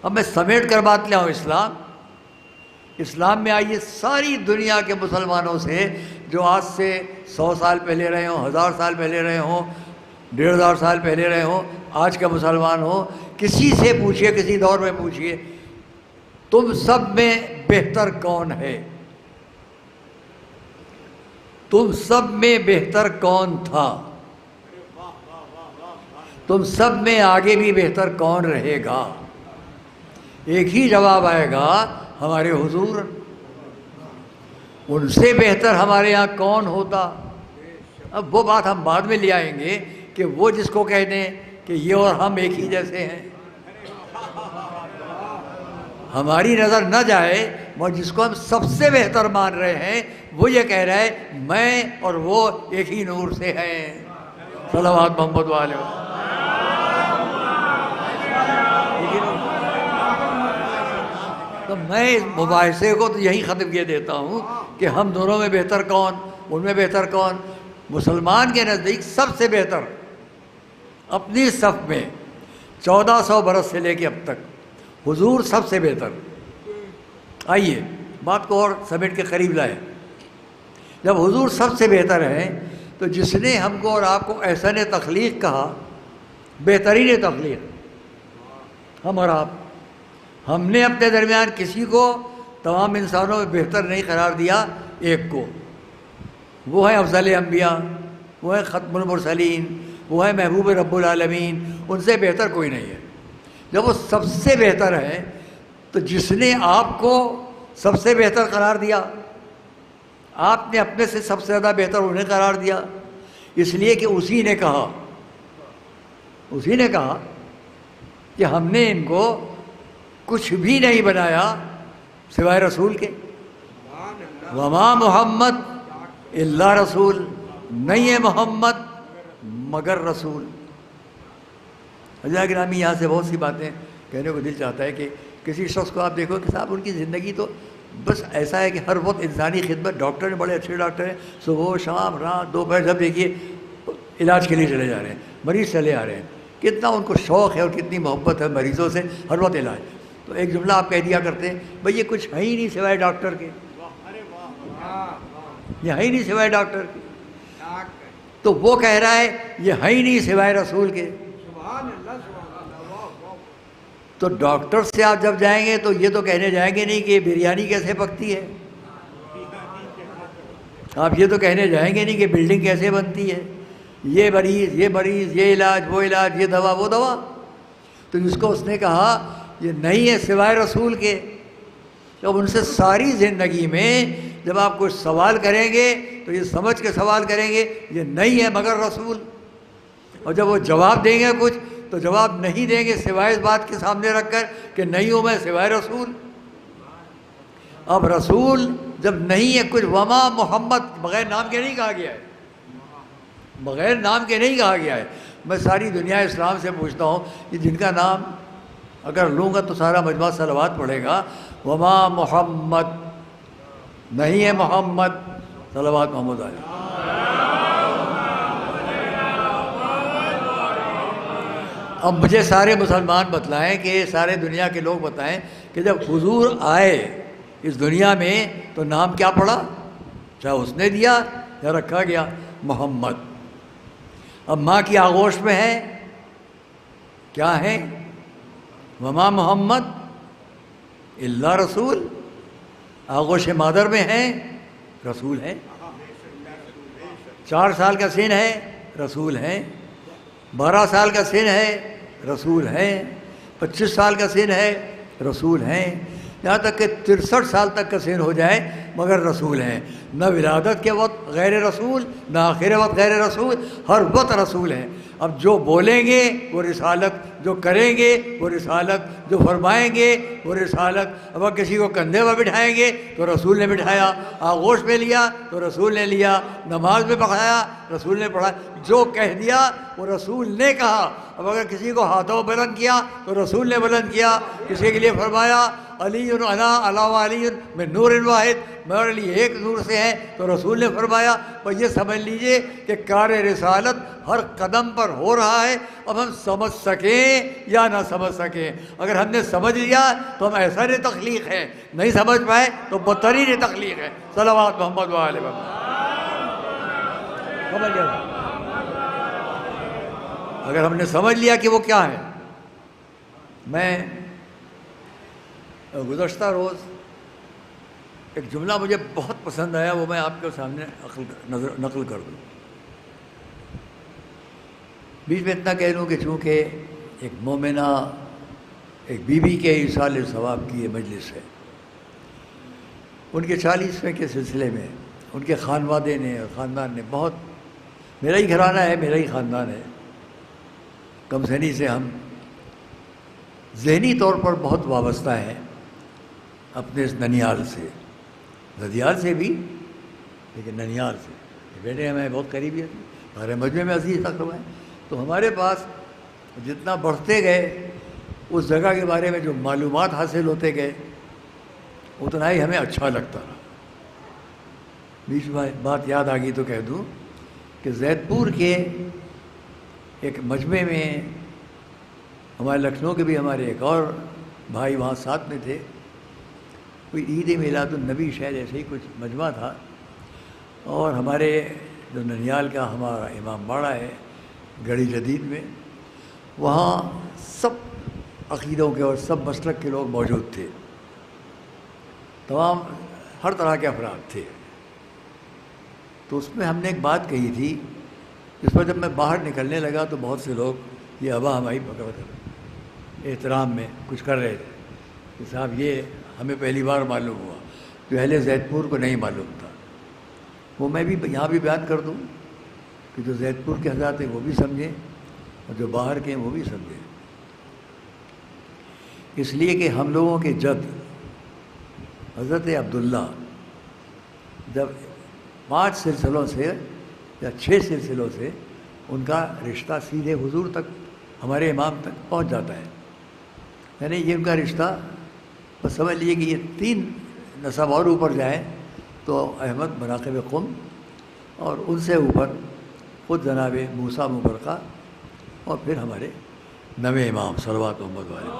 اب میں سمیٹ کر بات لے آؤں اسلام میں آئیے ساری دنیا کے مسلمانوں سے جو آج سے 100 سال پہلے رہے ہوں، 1000 سال پہلے رہے ہوں، 1500 سال پہلے رہے ہوں، آج کا مسلمان ہو، کسی سے پوچھئے، کسی دور میں پوچھئے تم سب میں بہتر کون ہے؟ تم سب میں بہتر کون تھا؟ تم سب میں آگے بھی بہتر کون رہے گا؟ ایک ہی جواب آئے گا، ہمارے حضور. ان سے بہتر ہمارے یہاں کون ہوتا؟ اب وہ بات ہم بعد میں لے آئیں گے کہ وہ جس کو کہہ دیں کہ یہ اور ہم ایک ہی جیسے ہیں، ہماری نظر نہ جائے، وہ جس کو ہم سب سے بہتر مان رہے ہیں وہ یہ کہہ رہا ہے میں اور وہ ایک ہی نور سے ہیں. صلوات محمد والے. تو میں اس مباحثے کو تو یہی ختم کیے دیتا ہوں کہ ہم دونوں میں بہتر کون، ان میں بہتر کون. مسلمان کے نزدیک سب سے بہتر اپنی صف میں 1400 برس سے لے کے اب تک حضور سب سے بہتر. آئیے بات کو اور سمیٹ کے قریب لائے. جب حضور سب سے بہتر ہیں تو جس نے ہم کو اور آپ کو احسن تخلیق کہا، بہترین تخلیق، ہم اور آپ، ہم نے اپنے درمیان کسی کو تمام انسانوں میں بہتر نہیں قرار دیا، ایک کو. وہ ہے افضل انبیاء، وہ ہے ختم المرسلین، وہ ہے محبوب رب العالمین، ان سے بہتر کوئی نہیں ہے. جب وہ سب سے بہتر ہے تو جس نے آپ کو سب سے بہتر قرار دیا، آپ نے اپنے سے سب سے زیادہ بہتر انہیں قرار دیا، اس لیے کہ اسی نے کہا کہ ہم نے ان کو کچھ بھی نہیں بنایا سوائے رسول کے. وما محمد الا رسول، نہیں ہے محمد مگر رسول. حضرات گرامی، یہاں سے بہت سی باتیں کہنے کو دل چاہتا ہے کہ کسی شخص کو آپ دیکھو کہ صاحب ان کی زندگی تو بس ایسا ہے کہ ہر وقت انسانی خدمت. ڈاکٹر ہیں، بڑے اچھے ڈاکٹر ہیں، صبح شام رات دوپہر جب دیکھیے علاج کے لیے چلے جا رہے ہیں، مریض چلے آ رہے ہیں. کتنا ان کو شوق ہے اور کتنی محبت ہے مریضوں سے، ہر وقت علاج. تو ایک جملہ آپ کہہ دیا کرتے ہیں، بھئی یہ کچھ ہے ہی نہیں سوائے ڈاکٹر کے، یہ ہے ہی نہیں سوائے ڈاکٹر کے. تو وہ کہہ رہا ہے یہ ہے ہی نہیں سوائے رسول کے. تو ڈاکٹر سے آپ جب جائیں گے تو یہ تو کہنے جائیں گے نہیں کہ بریانی کیسے پکتی ہے، آپ یہ تو کہنے جائیں گے نہیں کہ بلڈنگ کیسے بنتی ہے، یہ مریض، یہ علاج، وہ علاج، یہ دوا، وہ دوا. تو جس کو اس نے کہا یہ نہیں ہے سوائے رسول کے، جب ان سے ساری زندگی میں جب آپ کچھ سوال کریں گے تو یہ سمجھ کے سوال کریں گے یہ نہیں ہے مگر رسول. اور جب وہ جواب دیں گے کچھ تو جواب نہیں دیں گے سوائے اس بات کے سامنے رکھ کر کہ نہیں ہوں میں سوائے رسول. اب رسول جب نہیں ہے کچھ، وما محمد بغیر نام کے نہیں کہا گیا ہے، بغیر نام کے نہیں کہا گیا ہے. میں ساری دنیا اسلام سے پوچھتا ہوں کہ جن کا نام اگر لوں گا تو سارا مجموعہ صلوات پڑھے گا، وما محمد، نہیں ہے محمد، صلوات محمد علیہ. اب مجھے سارے مسلمان بتلائیں کہ سارے دنیا کے لوگ بتائیں کہ جب حضور آئے اس دنیا میں تو نام کیا پڑا، چاہے اس نے دیا یا رکھا گیا، محمد. اب ماں کی آغوش میں ہے، کیا ہے، وما محمد الا رسول. آغوش مادر میں ہے، رسول ہے. 4 سال کا سن ہے، رسول ہے. 12 سال کا سن ہے، رسول ہے. 25 سال کا سن ہے، رسول ہیں. یہاں تک کہ 63 سال تک کا سن ہو جائے مگر رسول ہیں. نہ ولادت کے وقت غیر رسول، نہ آخر وقت غیر رسول، ہر وقت رسول ہیں. اب جو بولیں گے وہ رسالت، جو کریں گے وہ رسالت، جو فرمائیں گے وہ رسالت. اب اگر کسی کو کندھے پر بٹھائیں گے تو رسول نے بٹھایا، آغوش میں لیا تو رسول نے لیا، نماز میں پڑھایا رسول نے پڑھایا، جو کہہ دیا وہ رسول نے کہا. اب اگر کسی کو ہاتھوں بلند کیا تو رسول نے بلند کیا. کسی کے لیے فرمایا علی انا علاوہ علی میں نور واحد، میرے لیے ایک نور سے ہیں تو رسول نے فرمایا. اور یہ سمجھ لیجئے کہ کار رسالت ہر قدم پر ہو رہا ہے. اب ہم سمجھ سکیں یا نہ سمجھ سکیں، اگر ہم نے سمجھ لیا تو ہم احسان تخلیق ہیں، نہیں سمجھ پائے تو بدترین تخلیق ہے. صلوات محمد و آل محمد. سمجھ لیا؟ اگر ہم نے سمجھ لیا کہ وہ کیا ہے. میں گزشتہ روز ایک جملہ مجھے بہت پسند آیا، وہ میں آپ کے سامنے نقل کر دوں. بیچ میں اتنا کہہ لوں کہ چونکہ ایک مومنہ، ایک بی بی کے ایصال ثواب کی یہ مجلس ہے، ان کے 40ویں کے سلسلے میں ان کے خانوادے نے اور خاندان نے بہت، میرا ہی گھرانہ ہے، میرا ہی خاندان ہے، کم سنی سے ہم ذہنی طور پر بہت وابستہ ہیں اپنے اس ننیال سے، ددیال سے بھی لیکن ننیال سے. بیٹے ہمیں بہت قریبی ہے، ہمارے مجمع میں عزیز تقرب ہے. تو ہمارے پاس جتنا بڑھتے گئے اس جگہ کے بارے میں جو معلومات حاصل ہوتے گئے اتنا ہی ہمیں اچھا لگتا رہا. بیچ میں بات یاد آ گئی تو کہہ دوں کہ زید پور کے ایک مجمع میں ہمارے لکھنؤ کے بھی ہمارے ایک اور بھائی وہاں ساتھ میں تھے. کوئی عید میلاد النبی شاید ایسے ہی کچھ مجمع تھا، اور ہمارے جو ننیال کا ہمارا امام باڑہ ہے گڑھی جدید میں، وہاں سب عقیدوں کے اور سب مسلک کے لوگ موجود تھے، تمام ہر طرح کے افراد تھے. تو اس میں ہم نے ایک بات کہی تھی، جس پر جب میں باہر نکلنے لگا تو بہت سے لوگ یہ ابا ہماری پکڑ کر احترام میں کچھ کر رہے تھے کہ صاحب یہ ہمیں پہلی بار معلوم ہوا، جو اہل زید پور کو نہیں معلوم تھا. وہ میں بھی یہاں بھی بیان کر دوں کہ جو زید پور کے حضرات ہیں وہ بھی سمجھیں اور جو باہر کے ہیں وہ بھی سمجھیں. اس لیے کہ ہم لوگوں کے جد حضرت عبداللہ جب 5 سلسلوں سے یا 6 سلسلوں سے ان کا رشتہ سیدھے حضور تک، ہمارے امام تک پہنچ جاتا ہے. یعنی یہ ان کا رشتہ بس سمجھ لیجیے کہ یہ 3 نسب اور اوپر جائیں تو احمد مناقب قم، اور ان سے اوپر خود جناب موسیٰ مبرکہ، اور پھر ہمارے نویں امام صلوات محمد والے.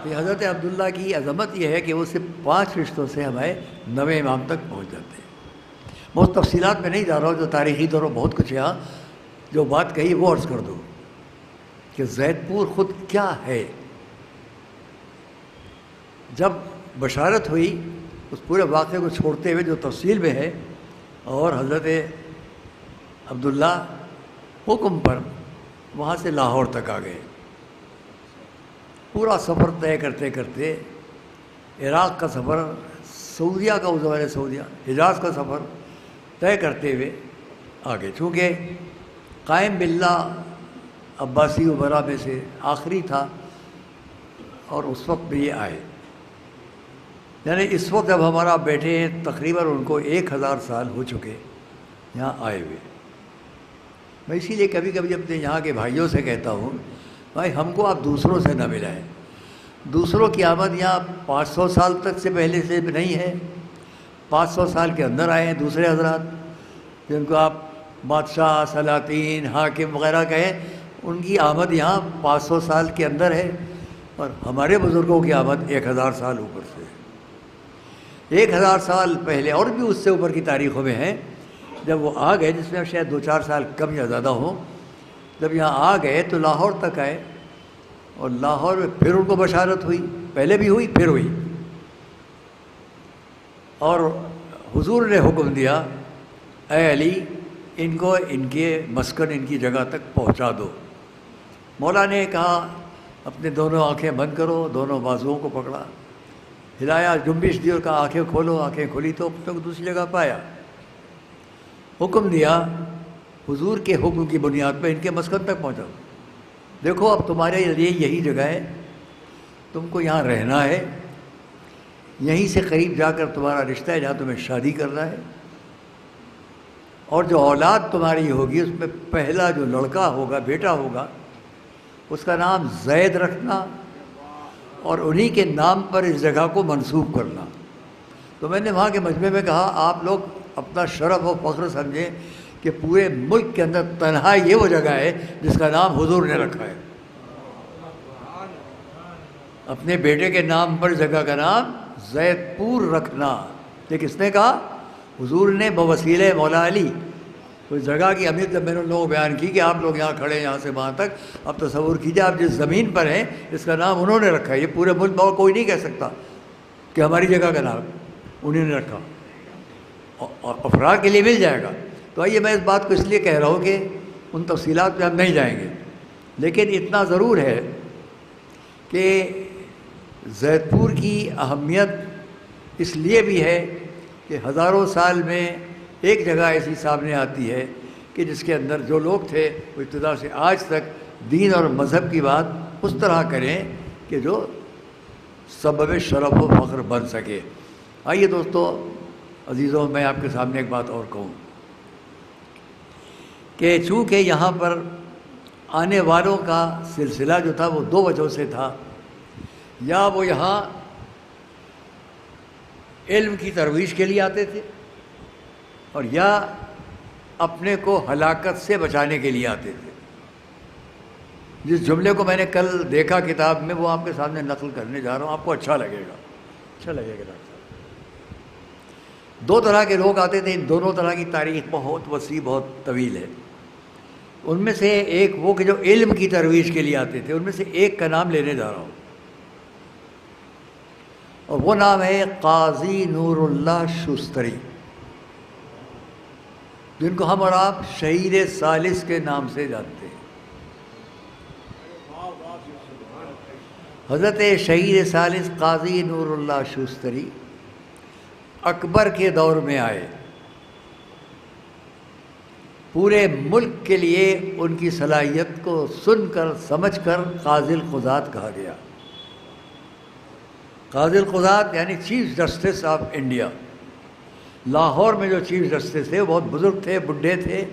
تو حضرت عبداللہ کی عظمت یہ ہے کہ وہ صرف 5 رشتوں سے ہمارے نویں امام تک پہنچ جاتے ہیں. بہت تفصیلات میں نہیں جا رہا ہوں، جو تاریخی طور پر بہت کچھ یہاں جو بات کہی وہ عرض کر دوں کہ زید پور خود کیا ہے. جب بشارت ہوئی اس پورے واقعے کو چھوڑتے ہوئے جو تفصیل میں ہے، اور حضرت عبداللہ حکم پر وہاں سے لاہور تک آ گئے. پورا سفر طے کرتے کرتے عراق کا سفر، سعودیہ کا اس زمانے سعودیہ حجاز کا سفر طے کرتے ہوئے آگے، چونکہ قائم باللہ عباسی عمرہ میں سے آخری تھا اور اس وقت بھی یہ آئے. یعنی اس وقت جب ہمارا بیٹھے ہیں تقریباً ان کو 1000 سال ہو چکے یہاں آئے ہوئے. میں اسی لیے کبھی کبھی اپنے یہاں کے بھائیوں سے کہتا ہوں، بھائی ہم کو آپ دوسروں سے نہ ملائیں. دوسروں کی آمد یہاں 500 سال تک سے پہلے سے نہیں ہے، 500 سال کے اندر آئے ہیں دوسرے حضرات جن کو آپ بادشاہ، سلاطین، حاکم وغیرہ کہیں، ان کی آمد یہاں 500 سال کے اندر ہے، اور ہمارے بزرگوں کی آمد 1000 سال اوپر سے ہے. 1000 سال پہلے اور بھی اس سے اوپر کی تاریخوں میں ہیں. جب وہ آ گئے، جس میں شاید 2-4 سال کم یا زیادہ ہوں، جب یہاں آ گئے تو لاہور تک آئے، اور لاہور میں پھر ان کو بشارت ہوئی، پہلے بھی ہوئی پھر ہوئی، اور حضور نے حکم دیا اے علی ان کو ان کے مسکن، ان کی جگہ تک پہنچا دو. مولا نے کہا اپنے دونوں آنکھیں بند کرو، دونوں بازوؤں کو پکڑا، ہلایا، جنبش دی اور کہا آنکھیں کھولو، آنکھیں کھولی تو اپنے کو دوسری جگہ پایا۔ حکم دیا، حضور کے حکم کی بنیاد پہ ان کے مسکن تک پہنچا، دیکھو اب تمہارے لیے یہی جگہ ہے، تم کو یہاں رہنا ہے، یہیں سے قریب جا کر تمہارا رشتہ ہے جہاں تمہیں شادی کرنا ہے، اور جو اولاد تمہاری ہوگی اس میں پہلا جو لڑکا ہوگا، بیٹا ہوگا، اس کا نام زید رکھنا اور انہی کے نام پر اس جگہ کو منسوب کرنا۔ تو میں نے وہاں کے مجمع میں کہا آپ لوگ اپنا شرف و فخر سمجھیں کہ پورے ملک کے اندر تنہا یہ وہ جگہ ہے جس کا نام حضور نے رکھا ہے، اپنے بیٹے کے نام پر جگہ کا نام زید پور رکھنا۔ یہ کس نے کہا؟ حضور نے بوسیلہ مولا علی۔ تو جگہ کی اہمیت جب میں نے لوگوں کو بیان کی کہ آپ لوگ یہاں کھڑے ہیں یہاں سے وہاں تک، اب تصور کیجیے آپ جس زمین پر ہیں اس کا نام انہوں نے رکھا ہے، یہ پورے ملک میں کوئی نہیں کہہ سکتا کہ ہماری جگہ کا نام انہوں نے رکھا، اور افراد کے لیے مل جائے گا۔ تو آئیے میں اس بات کو اس لیے کہہ رہا ہوں کہ ان تفصیلات پہ ہم نہیں جائیں گے، لیکن اتنا ضرور ہے کہ زید پور کی اہمیت اس لیے بھی ہے کہ ہزاروں سال میں ایک جگہ ایسی سامنے آتی ہے کہ جس کے اندر جو لوگ تھے وہ ابتدا سے آج تک دین اور مذہب کی بات اس طرح کریں کہ جو سبب شرف و فخر بن سکے۔ آئیے دوستو عزیزوں، میں آپ کے سامنے ایک بات اور کہوں کہ چونکہ یہاں پر آنے والوں کا سلسلہ جو تھا وہ دو وجہوں سے تھا، یا وہ یہاں علم کی ترویج کے لیے آتے تھے، اور یا اپنے کو ہلاکت سے بچانے کے لیے آتے تھے۔ جس جملے کو میں نے کل دیکھا کتاب میں وہ آپ کے سامنے نقل کرنے جا رہا ہوں، آپ کو اچھا لگے گا، اچھا لگے گا۔ ڈاکٹر صاحب، دو طرح کے لوگ آتے تھے، ان دونوں طرح کی تاریخ بہت وسیع بہت طویل ہے۔ ان میں سے ایک وہ کہ جو علم کی ترویج کے لیے آتے تھے، ان میں سے ایک کا نام لینے جا رہا ہوں، اور وہ نام ہے قاضی نور اللہ شستری، جن کو ہم اور آپ شہید ثالث کے نام سے جانتے ہیں۔ حضرت شہید ثالث قاضی نور اللہ شستری اکبر کے دور میں آئے، پورے ملک کے لیے ان کی صلاحیت کو سن کر سمجھ کر قاضی القضات کہا گیا۔ قاضی القضات یعنی chief justice of India. Lahore میں جو چیف جسٹس تھے وہ بہت بزرگ تھے، بڈھے تھے،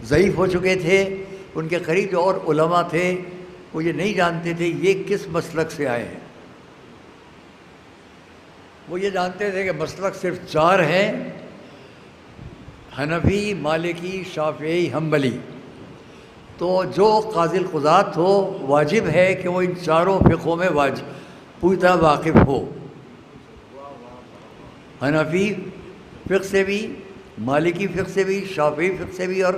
ضعیف ہو چکے تھے۔ ان کے قریب جو اور علماء تھے وہ یہ نہیں جانتے تھے یہ کس مسلک سے آئے ہیں، وہ یہ جانتے تھے کہ مسلک صرف چار ہیں، حنفی، مالکی، شافعی، حنبلی۔ تو جو قاضی القضات ہو واجب ہے کہ وہ ان چاروں فقہوں میں پوری طرح واقف ہو، حنفی فقہ سے بھی، مالکی فقہ سے بھی، شافعی فقہ سے بھی اور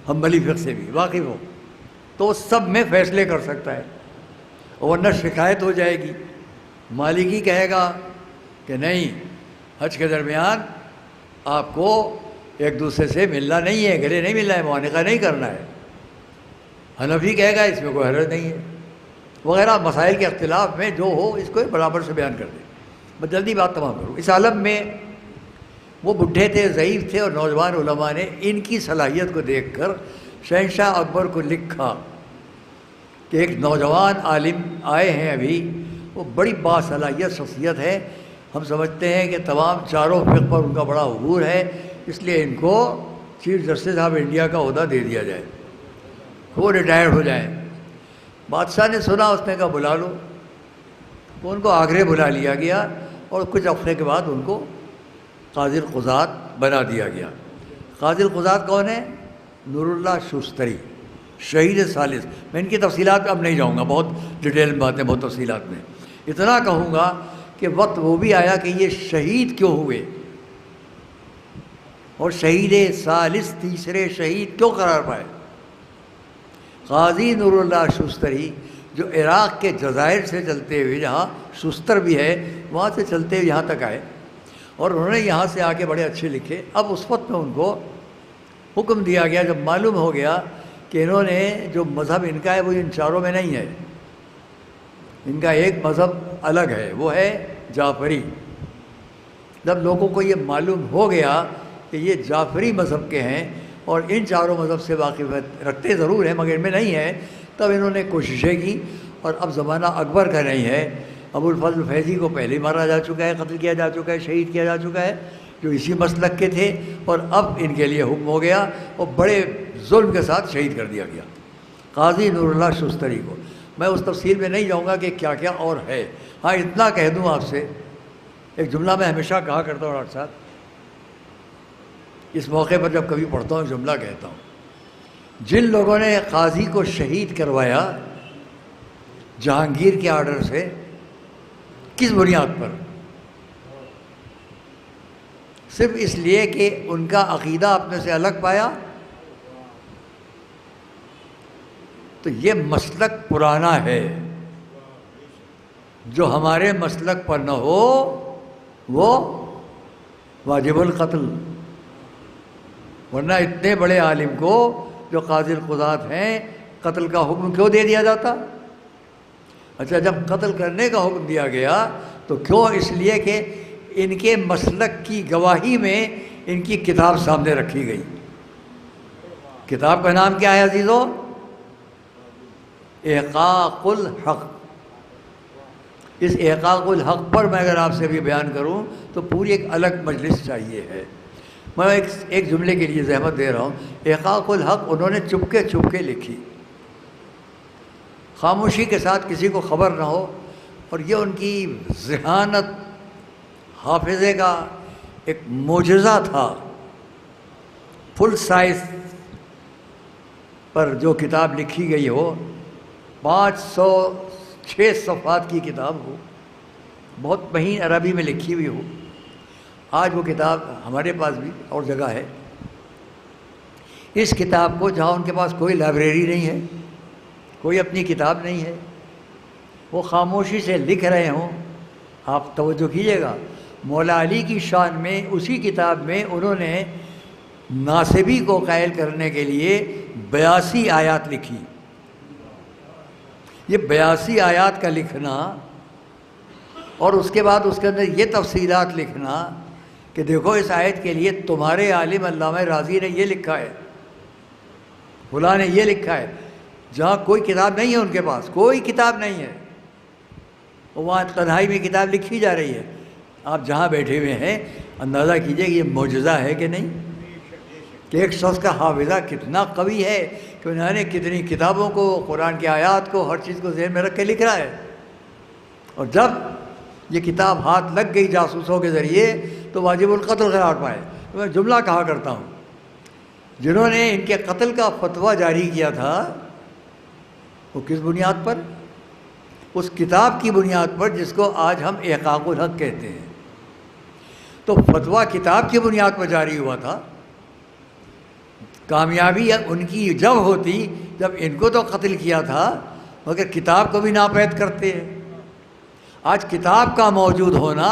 حنبلی فقہ سے بھی واقف ہو، تو وہ سب میں فیصلے کر سکتا ہے، ورنہ شکایت ہو جائے گی۔ مالکی کہے گا کہ نہیں، حج کے درمیان آپ کو ایک دوسرے سے ملنا نہیں ہے، گلے نہیں ملنا ہے، معانقہ نہیں کرنا ہے۔ حنفی کہے گا اس میں کوئی حرج نہیں ہے، وغیرہ مسائل کے اختلاف میں جو ہو اس کو برابر سے بیان کر دیں۔ میں جلدی بات تمام کروں۔ اس عالم میں وہ بڈھے تھے، ضعیف تھے، اور نوجوان علماء نے ان کی صلاحیت کو دیکھ کر شہنشاہ اکبر کو لکھا کہ ایک نوجوان عالم آئے ہیں ابھی، وہ بڑی باصلاحیت شخصیت ہے، ہم سمجھتے ہیں کہ تمام چاروں فقہ پر ان کا بڑا عبور ہے، اس لیے ان کو چیف جسٹس آف انڈیا کا عہدہ دے دیا جائے، وہ ریٹائر ہو جائیں۔ بادشاہ نے سنا، اس نے کہا بلا لو، تو ان کو آگرے بلا لیا گیا، اور کچھ عرصے کے بعد ان کو قاضی القضات بنا دیا گیا۔ قاضی القضات کون ہے؟ نور اللہ شستری، شہید ثالث۔ میں ان کی تفصیلات اب نہیں جاؤں گا، بہت ڈیٹیل میں باتیں، بہت تفصیلات میں۔ اتنا کہوں گا کہ وقت وہ بھی آیا کہ یہ شہید کیوں ہوئے، اور شہید ثالث تیسرے شہید کیوں قرار پائے۔ قاضی نور اللہ شستری جو عراق کے جزائر سے چلتے ہوئے، جہاں شستر بھی ہے وہاں سے چلتے ہوئے یہاں تک آئے، اور انہوں نے یہاں سے آ کے بڑے اچھے لکھے۔ اب اس وقت میں ان کو حکم دیا گیا، جب معلوم ہو گیا کہ انہوں نے جو مذہب ان کا ہے وہ ان چاروں میں نہیں ہے، ان کا ایک مذہب الگ ہے، وہ ہے جعفری۔ جب لوگوں کو یہ معلوم ہو گیا کہ یہ جعفری مذہب کے ہیں اور ان چاروں مذہب سے واقفیت رکھتے ضرور ہیں مگر ان میں نہیں ہے، تب انہوں نے کوششیں کی۔ اور اب زمانہ اکبر کا نہیں ہے، ابو الفضل فیضی کو پہلے ہی مارا جا چکا ہے، قتل کیا جا چکا ہے، شہید کیا جا چکا ہے، جو اسی مسلک کے تھے، اور اب ان کے لیے حکم ہو گیا اور بڑے ظلم کے ساتھ شہید کر دیا گیا قاضی نور اللہ شستری کو۔ میں اس تفصیل میں نہیں جاؤں گا کہ کیا کیا اور ہے، ہاں اتنا کہہ دوں آپ سے، ایک جملہ میں ہمیشہ کہا کرتا ہوں ڈاکٹر صاحب، اس موقع پر جب کبھی پڑھتا ہوں جملہ کہتا ہوں، جن لوگوں نے قاضی کو شہید کروایا جہانگیر کے آرڈر سے، کس بنیاد پر؟ صرف اس لیے کہ ان کا عقیدہ اپنے سے الگ پایا؟ تو یہ مسلک پرانا ہے، جو ہمارے مسلک پر نہ ہو وہ واجب القتل۔ ورنہ اتنے بڑے عالم کو جو قاضی القضات ہیں قتل کا حکم کیوں دے دیا جاتا؟ اچھا جب قتل کرنے کا حکم دیا گیا تو کیوں؟ اس لیے کہ ان کے مسلک کی گواہی میں ان کی کتاب سامنے رکھی گئی۔ کتاب کا نام کیا ہے عزیزو؟ احقاق الحق۔ اس احقاق الحق پر میں اگر آپ سے بھی بیان کروں تو پوری ایک الگ مجلس چاہیے ہے۔ میں ایک جملے کے لیے زحمت دے رہا ہوں۔ احقاق الحق انہوں نے چپکے لکھی، خاموشی کے ساتھ، کسی کو خبر نہ ہو، اور یہ ان کی ذہانت، حافظے کا ایک معجزہ تھا۔ فل سائز پر جو کتاب لکھی گئی ہو، 506 صفحات کی کتاب ہو، بہت مہین عربی میں لکھی ہوئی ہو۔ آج وہ کتاب ہمارے پاس بھی اور جگہ ہے۔ اس کتاب کو جہاں ان کے پاس کوئی لائبریری نہیں ہے، کوئی اپنی کتاب نہیں ہے، وہ خاموشی سے لکھ رہے ہوں۔ آپ توجہ کیجئے گا، مولا علی کی شان میں اسی کتاب میں انہوں نے ناصبی کو قائل کرنے کے لیے 82 آیات لکھی۔ یہ 82 آیات کا لکھنا اور اس کے بعد اس کے اندر یہ تفصیلات لکھنا کہ دیکھو اس آیت کے لیے تمہارے عالم علامہ رازی نے یہ لکھا ہے، فلاں نے یہ لکھا ہے، جہاں کوئی کتاب نہیں ہے، ان کے پاس کوئی کتاب نہیں ہے، وہاں تنہائی میں کتاب لکھی جا رہی ہے۔ آپ جہاں بیٹھے ہوئے ہیں اندازہ کیجئے کہ یہ معجزہ ہے کہ نہیں، کہ ایک شخص کا حافظہ کتنا قوی ہے کہ انہوں نے کتنی کتابوں کو، قرآن کی آیات کو، ہر چیز کو ذہن میں رکھ کے لکھ رہا ہے۔ اور جب یہ کتاب ہاتھ لگ گئی جاسوسوں کے ذریعے تو واجب القتل قرار پائے۔ تو میں جملہ کہا کرتا ہوں، جنہوں نے ان کے قتل کا فتویٰ جاری کیا تھا وہ کس بنیاد پر؟ اس کتاب کی بنیاد پر جس کو آج ہم احقاق الحق کہتے ہیں۔ تو فتویٰ کتاب کی بنیاد پر جاری ہوا تھا۔ کامیابی ان کی جب ہوتی جب ان کو تو قتل کیا تھا مگر کتاب کو بھی ناپید کرتے ہیں۔ آج کتاب کا موجود ہونا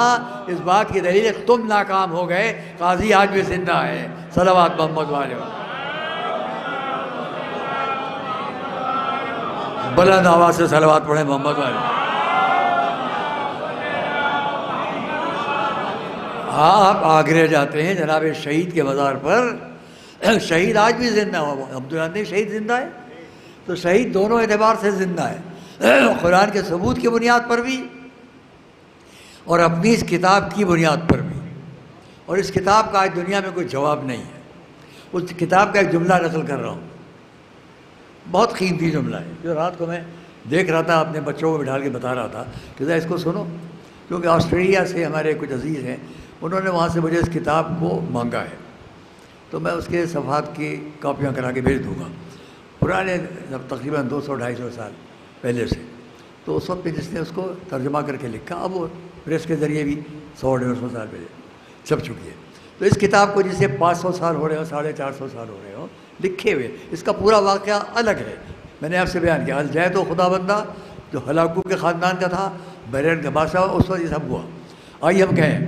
اس بات کی دلیل ہے تم ناکام ہو گئے، قاضی آج بھی زندہ ہے۔ صلوات محمد والے، بلند آواز سے صلوات پڑھیں محمد والے۔ آپ آگرہ جاتے ہیں جناب شہید کے مزار پر، شہید آج بھی زندہ ہو، ہم تو جانتے ہیں شہید زندہ ہے، تو شہید دونوں اعتبار سے زندہ ہے، قرآن کے ثبوت کی بنیاد پر بھی اور اپنی اس کتاب کی بنیاد پر بھی۔ اور اس کتاب کا آج دنیا میں کوئی جواب نہیں ہے۔ اس کتاب کا ایک جملہ نقل کر رہا ہوں، بہت قیمتی جملہ ہے، جو رات کو میں دیکھ رہا تھا، اپنے بچوں کو بٹھا کے بتا رہا تھا کہ ذرا اس کو سنو، کیونکہ آسٹریلیا سے ہمارے کچھ عزیز ہیں، انہوں نے وہاں سے مجھے اس کتاب کو مانگا ہے، تو میں اس کے صفحات کی کاپیاں کرا کے بھیج دوں گا، پرانے تقریباً 200-250 سال پہلے سے۔ تو اس وقت جس نے اس کو ترجمہ کر کے لکھا، اب وہ پریس کے ذریعے بھی 100-150 سال پہلے چھپ چکی ہے۔ تو اس کتاب کو جسے 500 سال ہو رہے ہوں، 450 سال ہو رہے ہوں لکھے ہوئے، اس کا پورا واقعہ الگ ہے۔ میں نے آپ سے بیان کیا، الجید و خدا بندہ جو ہلاکو کے خاندان کا تھا، بحرین کا بادشاہ، اس وقت یہ سب ہوا۔ آئیے ہم کہیں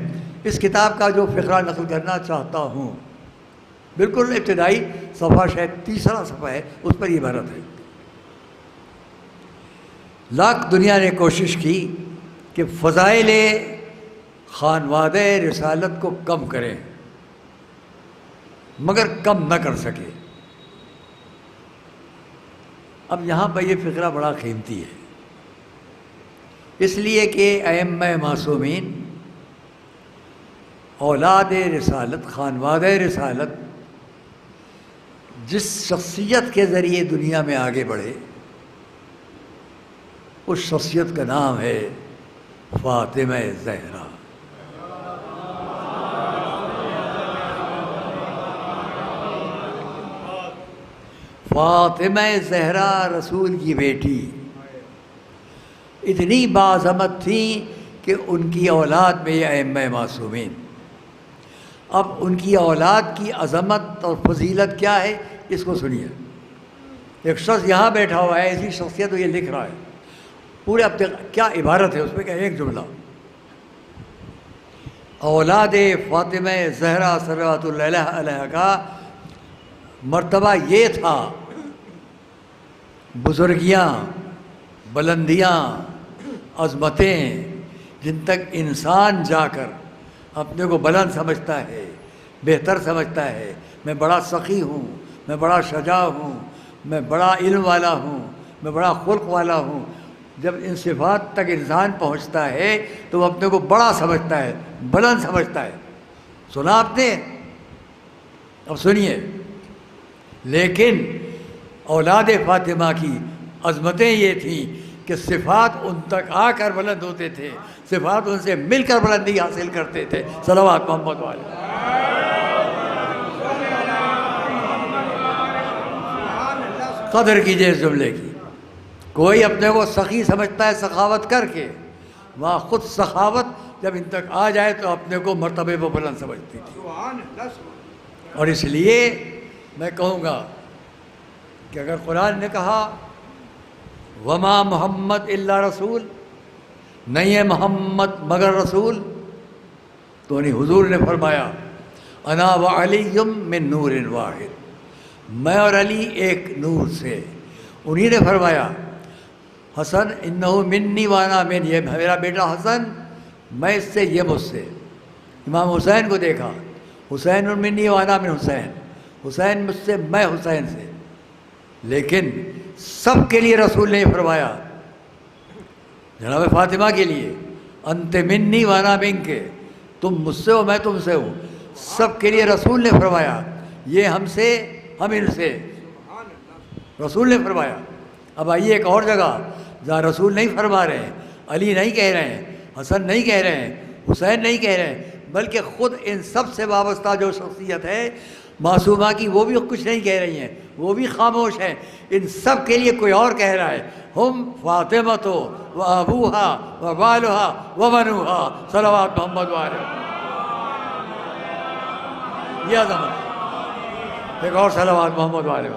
اس کتاب کا جو فقرہ نقل کرنا چاہتا ہوں بالکل ابتدائی صفحہ شاید تیسرا صفحہ ہے، اس پر یہ عبارت ہے۔ لاکھ دنیا نے کوشش کی کہ فضائل خانوادہ رسالت کو کم کریں، مگر کم نہ کر سکے۔ اب یہاں پر یہ فقرہ بڑا قیمتی ہے، اس لیے کہ ائمہ معصومین، اولاد رسالت، خانوادہ رسالت جس شخصیت کے ذریعے دنیا میں آگے بڑھے، اس شخصیت کا نام ہے فاطمہ زہرا۔ فاطمہ زہرا رسول کی بیٹی اتنی باعظمت تھی کہ ان کی اولاد میں یہ ائمہ معصومین۔ اب ان کی اولاد کی عظمت اور فضیلت کیا ہے، اس کو سنیے۔ ایک شخص یہاں بیٹھا ہوا ہے، ایسی شخصیت یہ لکھ رہا ہے، پورے اب تک کیا عبارت ہے اس میں، کیا ایک جملہ۔ اولاد فاطمہ زہرا صلوات اللہ علیہ کا مرتبہ یہ تھا، بزرگیاں، بلندیاں، عظمتیں، جن تک انسان جا کر اپنے کو بلند سمجھتا ہے، بہتر سمجھتا ہے، میں بڑا سخی ہوں، میں بڑا شجاع ہوں، میں بڑا علم والا ہوں، میں بڑا خلق والا ہوں، جب ان صفات تک انسان پہنچتا ہے تو وہ اپنے کو بڑا سمجھتا ہے، بلند سمجھتا ہے۔ سنا آپ نے؟ اب سنیے، لیکن اولاد فاطمہ کی عظمتیں یہ تھیں کہ صفات ان تک آ کر بلند ہوتے تھے، صفات ان سے مل کر بلندی حاصل کرتے تھے۔ صلوات محمد والے۔ قدر کیجئے اس جملے کی۔ کوئی اپنے کو سخی سمجھتا ہے سخاوت کر کے، وہاں خود سخاوت جب ان تک آ جائے تو اپنے کو مرتبے پر بلند سمجھتی تھی۔ اور اس لیے میں کہوں گا کہ اگر قرآن نے کہا وما محمد الا رسول، نہیں ہے محمد مگر رسول، تو نہیں، حضور نے فرمایا انا وعلی من نور واحد، میں اور علی ایک نور سے۔ انہی نے فرمایا حسن انہ منی وانا من، یہ میرا بیٹا حسن، میں اس سے، یہ مجھ سے۔ امام حسین کو دیکھا، حسین منی وانا من حسین، حسین مجھ سے، میں حسین سے۔ لیکن سب کے لیے رسول نے فرمایا، جناب فاطمہ کے لیے انت منی وانا منک، تم مجھ سے ہو میں تم سے ہوں۔ سب کے لیے رسول نے فرمایا، یہ ہم سے ہم ان سے، رسول نے فرمایا۔ اب آئیے ایک اور جگہ جہاں رسول نہیں فرما رہے ہیں، علی نہیں کہہ رہے ہیں، حسن نہیں کہہ رہے ہیں، حسین نہیں کہہ رہے ہیں، بلکہ خود ان سب سے وابستہ جو شخصیت ہے معصومہ کی، وہ بھی کچھ نہیں کہہ رہی ہیں، وہ بھی خاموش ہیں۔ ان سب کے لیے کوئی اور کہہ رہا ہے، ہم فاطمہ و ابوہا و بالہا و بنوہا صلوات محمد والے۔ یہ عظمت، ایک اور صلوات محمد والے،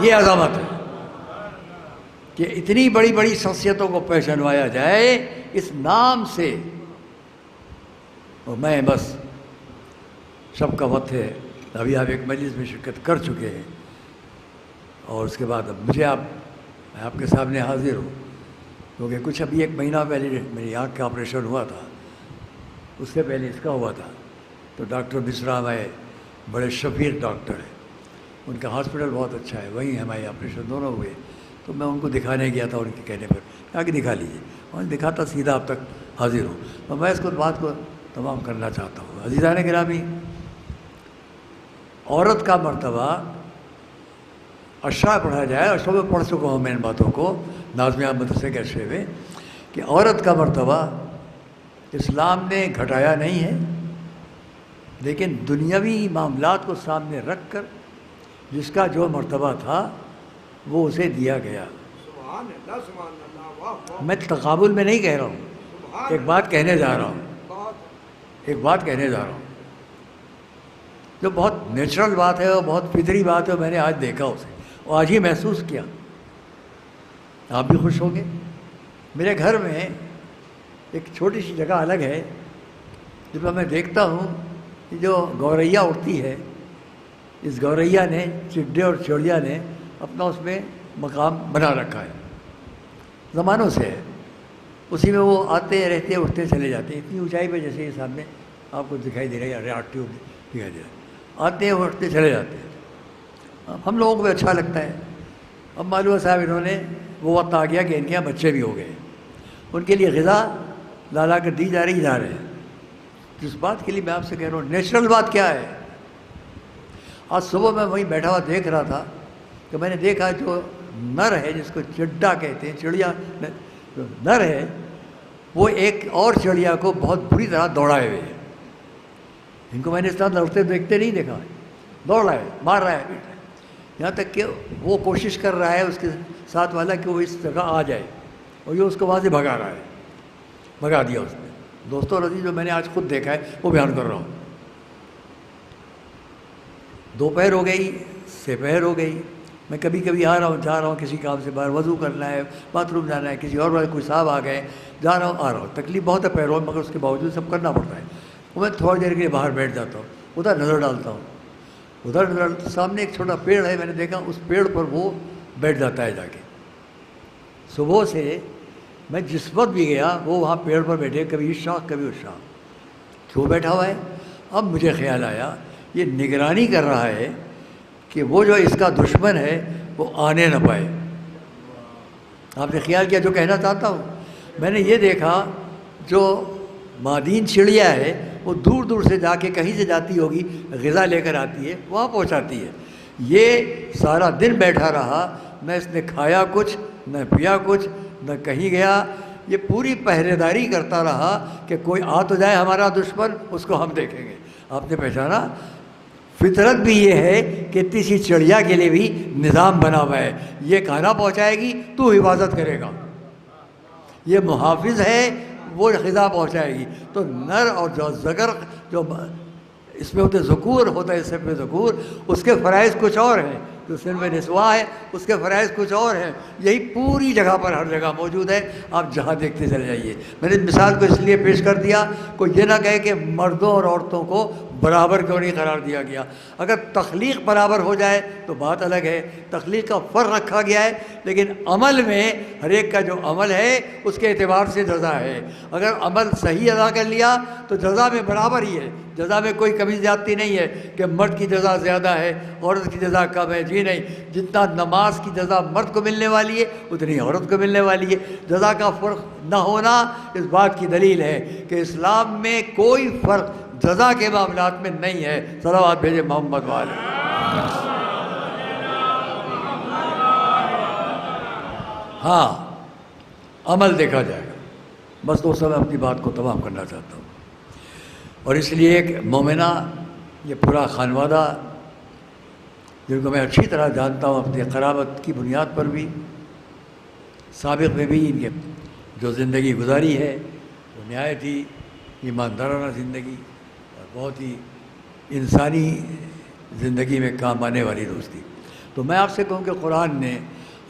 یہ عظمت ہے کہ اتنی بڑی بڑی شخصیتوں کو پہچانوایا جائے اس نام سے۔ اور میں بس سب کا وقت ہے، ابھی آپ ایک مجلس میں شرکت کر چکے ہیں، اور اس کے بعد اب مجھے میں آپ کے سامنے حاضر ہوں، کیونکہ کچھ ابھی ایک مہینہ پہلے میری آنکھ کا آپریشن ہوا تھا، اس سے پہلے اس کا ہوا تھا۔ تو ڈاکٹر مشرا میں بڑے شفیق ڈاکٹر ہیں، ان کا ہاسپٹل بہت اچھا ہے، وہیں ہمارے آپریشن دونوں ہوئے۔ تو میں ان کو دکھانے گیا تھا، ان کے کہنے پر کہا کہ دکھا لیجیے، اور دکھاتا سیدھا آپ تک حاضر ہوں۔ تو میں اس کو بات کو تمام کرنا چاہتا ہوں۔ عزیزان گرامی، عورت کا مرتبہ اشعار پڑھا جائے، اشعار میں پڑھ چکا ہوں میں ان باتوں کو ناظمیہ مدرسے کے اشعے میں، کہ عورت کا مرتبہ اسلام نے گھٹایا نہیں ہے، لیکن دنیاوی معاملات کو سامنے رکھ کر جس کا جو مرتبہ تھا وہ اسے دیا گیا۔ میں تقابل میں نہیں کہہ رہا ہوں، ایک بات کہنے جا رہا ہوں، جو بہت نیچرل بات ہے اور بہت فطری بات ہے، میں نے آج دیکھا اسے اور آج ہی محسوس کیا۔ آپ بھی خوش ہوں گے۔ میرے گھر میں ایک چھوٹی سی جگہ الگ ہے، جب میں دیکھتا ہوں کہ جو گوریا اڑتی ہے، اس گوریا نے، چڈے اور چڑیا نے اپنا اس میں مقام بنا رکھا ہے، زمانوں سے ہے، اسی میں وہ آتے رہتے اٹھتے چلے جاتے ہیں، اتنی اونچائی پہ جیسے یہ سامنے آپ کو دکھائی دے رہا ہے، ریاض ٹیوب دکھائی دے رہا ہے، آتے ہیں اٹھتے چلے جاتے ہیں، ہم لوگوں کو بھی اچھا لگتا ہے۔ اب معلوم صاحب انہوں نے وہ وقت آ گیا کہ ان کے یہاں بچے بھی ہو گئے، ان کے لیے غذا لا کر دی جا رہے ہیں۔ جس بات کے لیے میں آپ سے کہہ رہا ہوں، نیچرل بات کیا ہے؟ آج صبح میں وہیں بیٹھا ہوا دیکھ رہا تھا کہ میں نے دیکھا جو نر ہے، جس کو چڈا کہتے ہیں، چڑیا نر ہے، وہ ایک اور چڑیا کو بہت بری طرح دوڑائے ہوئے ہے۔ ان کو میں نے اس طرح دوڑتے دیکھتے نہیں دیکھا، دوڑ رہا ہے، مار رہا ہے، پیٹ رہا ہے، یہاں تک کہ وہ کوشش کر رہا ہے اس کے ساتھ والا کہ وہ اس جگہ آ جائے، اور یہ اس کو وہاں سے بھگا رہا ہے، بھگا دیا اس نے۔ دوستوں اور عزیز، جو میں نے آج خود دیکھا ہے وہ بیان کر رہا ہوں۔ دوپہر ہو گئی، سپہر ہو گئی، میں کبھی کبھی آ رہا ہوں، جا رہا ہوں کسی کام سے باہر، وضو کرنا ہے، باتھ روم جانا ہے، کسی اور بات کوئی صاحب آ گئے، جا رہا ہوں آ رہا ہوں، تکلیف بہت ہے پیروں میں، مگر اس کے باوجود سب کرنا پڑتا ہے۔ وہ میں تھوڑی دیر کے لیے باہر بیٹھ جاتا ہوں، ادھر نظر ڈالتا ہوں، ادھر نظر، سامنے ایک چھوٹا پیڑ ہے، میں نے دیکھا اس پیڑ پر وہ بیٹھ جاتا ہے جا کے۔ صبح سے میں جس وقت بھی گیا وہ وہاں پیڑ پر بیٹھے، کبھی اس شاخ کبھی اس شاخ، کیوں بیٹھا ہوا ہے؟ اب مجھے خیال آیا یہ نگرانی کر رہا ہے کہ وہ جو اس کا دشمن ہے وہ آنے نہ پائے۔ آپ نے خیال کیا جو کہنا چاہتا ہوں؟ میں نے یہ دیکھا جو مادین چڑیا ہے وہ دور دور سے جا کے کہیں سے جاتی ہوگی، غذا لے کر آتی ہے، وہاں پہنچاتی ہے۔ یہ سارا دن بیٹھا رہا، نہ اس نے کھایا کچھ، نہ پیا کچھ، نہ کہیں گیا، یہ پوری پہرے داری کرتا رہا کہ کوئی آ تو جائے ہمارا دشمن، اس کو ہم دیکھیں گے۔ آپ نے پہچانا؟ فطرت بھی یہ ہے کہ کسی چڑیا کے لیے بھی نظام بنا ہوا ہے، یہ کھانا پہنچائے گی تو حفاظت کرے گا، یہ محافظ ہے وہ غذا پہنچائے گی۔ تو نر اور جو ذکر، جو اس میں ہوتے ذکور ہوتا ہے، صرف ذکور، اس کے فرائض کچھ اور ہیں، جو صرف نسواں ہے اس کے فرائض کچھ اور ہیں۔ یہی پوری جگہ پر ہر جگہ موجود ہے، آپ جہاں دیکھتے چلے جائیے۔ میں نے مثال کو اس لیے پیش کر دیا کوئی یہ نہ کہے کہ مردوں اور عورتوں کو برابر کیوں نہیں قرار دیا گیا۔ اگر تخلیق برابر ہو جائے تو بات الگ ہے، تخلیق کا فرق رکھا گیا ہے، لیکن عمل میں ہر ایک کا جو عمل ہے اس کے اعتبار سے جزا ہے۔ اگر عمل صحیح ادا کر لیا تو جزا میں برابر ہی ہے، جزا میں کوئی کمی زیادتی نہیں ہے کہ مرد کی جزا زیادہ ہے عورت کی جزا کم ہے، جی نہیں، جتنا نماز کی جزا مرد کو ملنے والی ہے اتنی عورت کو ملنے والی ہے۔ جزا کا فرق نہ ہونا اس بات کی دلیل ہے کہ اسلام میں کوئی فرق جزا کے معاملات میں نہیں ہے۔ صلوات بھیجے محمد والے۔ ہاں، عمل دیکھا جائے گا، بس دوستوں میں اپنی بات کو تمام کرنا چاہتا ہوں۔ اور اس لیے ایک مومنہ، یہ پورا خانوادہ جن کو میں اچھی طرح جانتا ہوں اپنی قرابت کی بنیاد پر بھی، سابق میں بھی، ان کے جو زندگی گزاری ہے وہ نہایت ہی ایماندارانہ زندگی اور بہت ہی انسانی زندگی میں کام آنے والی دوستی۔ تو میں آپ سے کہوں کہ قرآن نے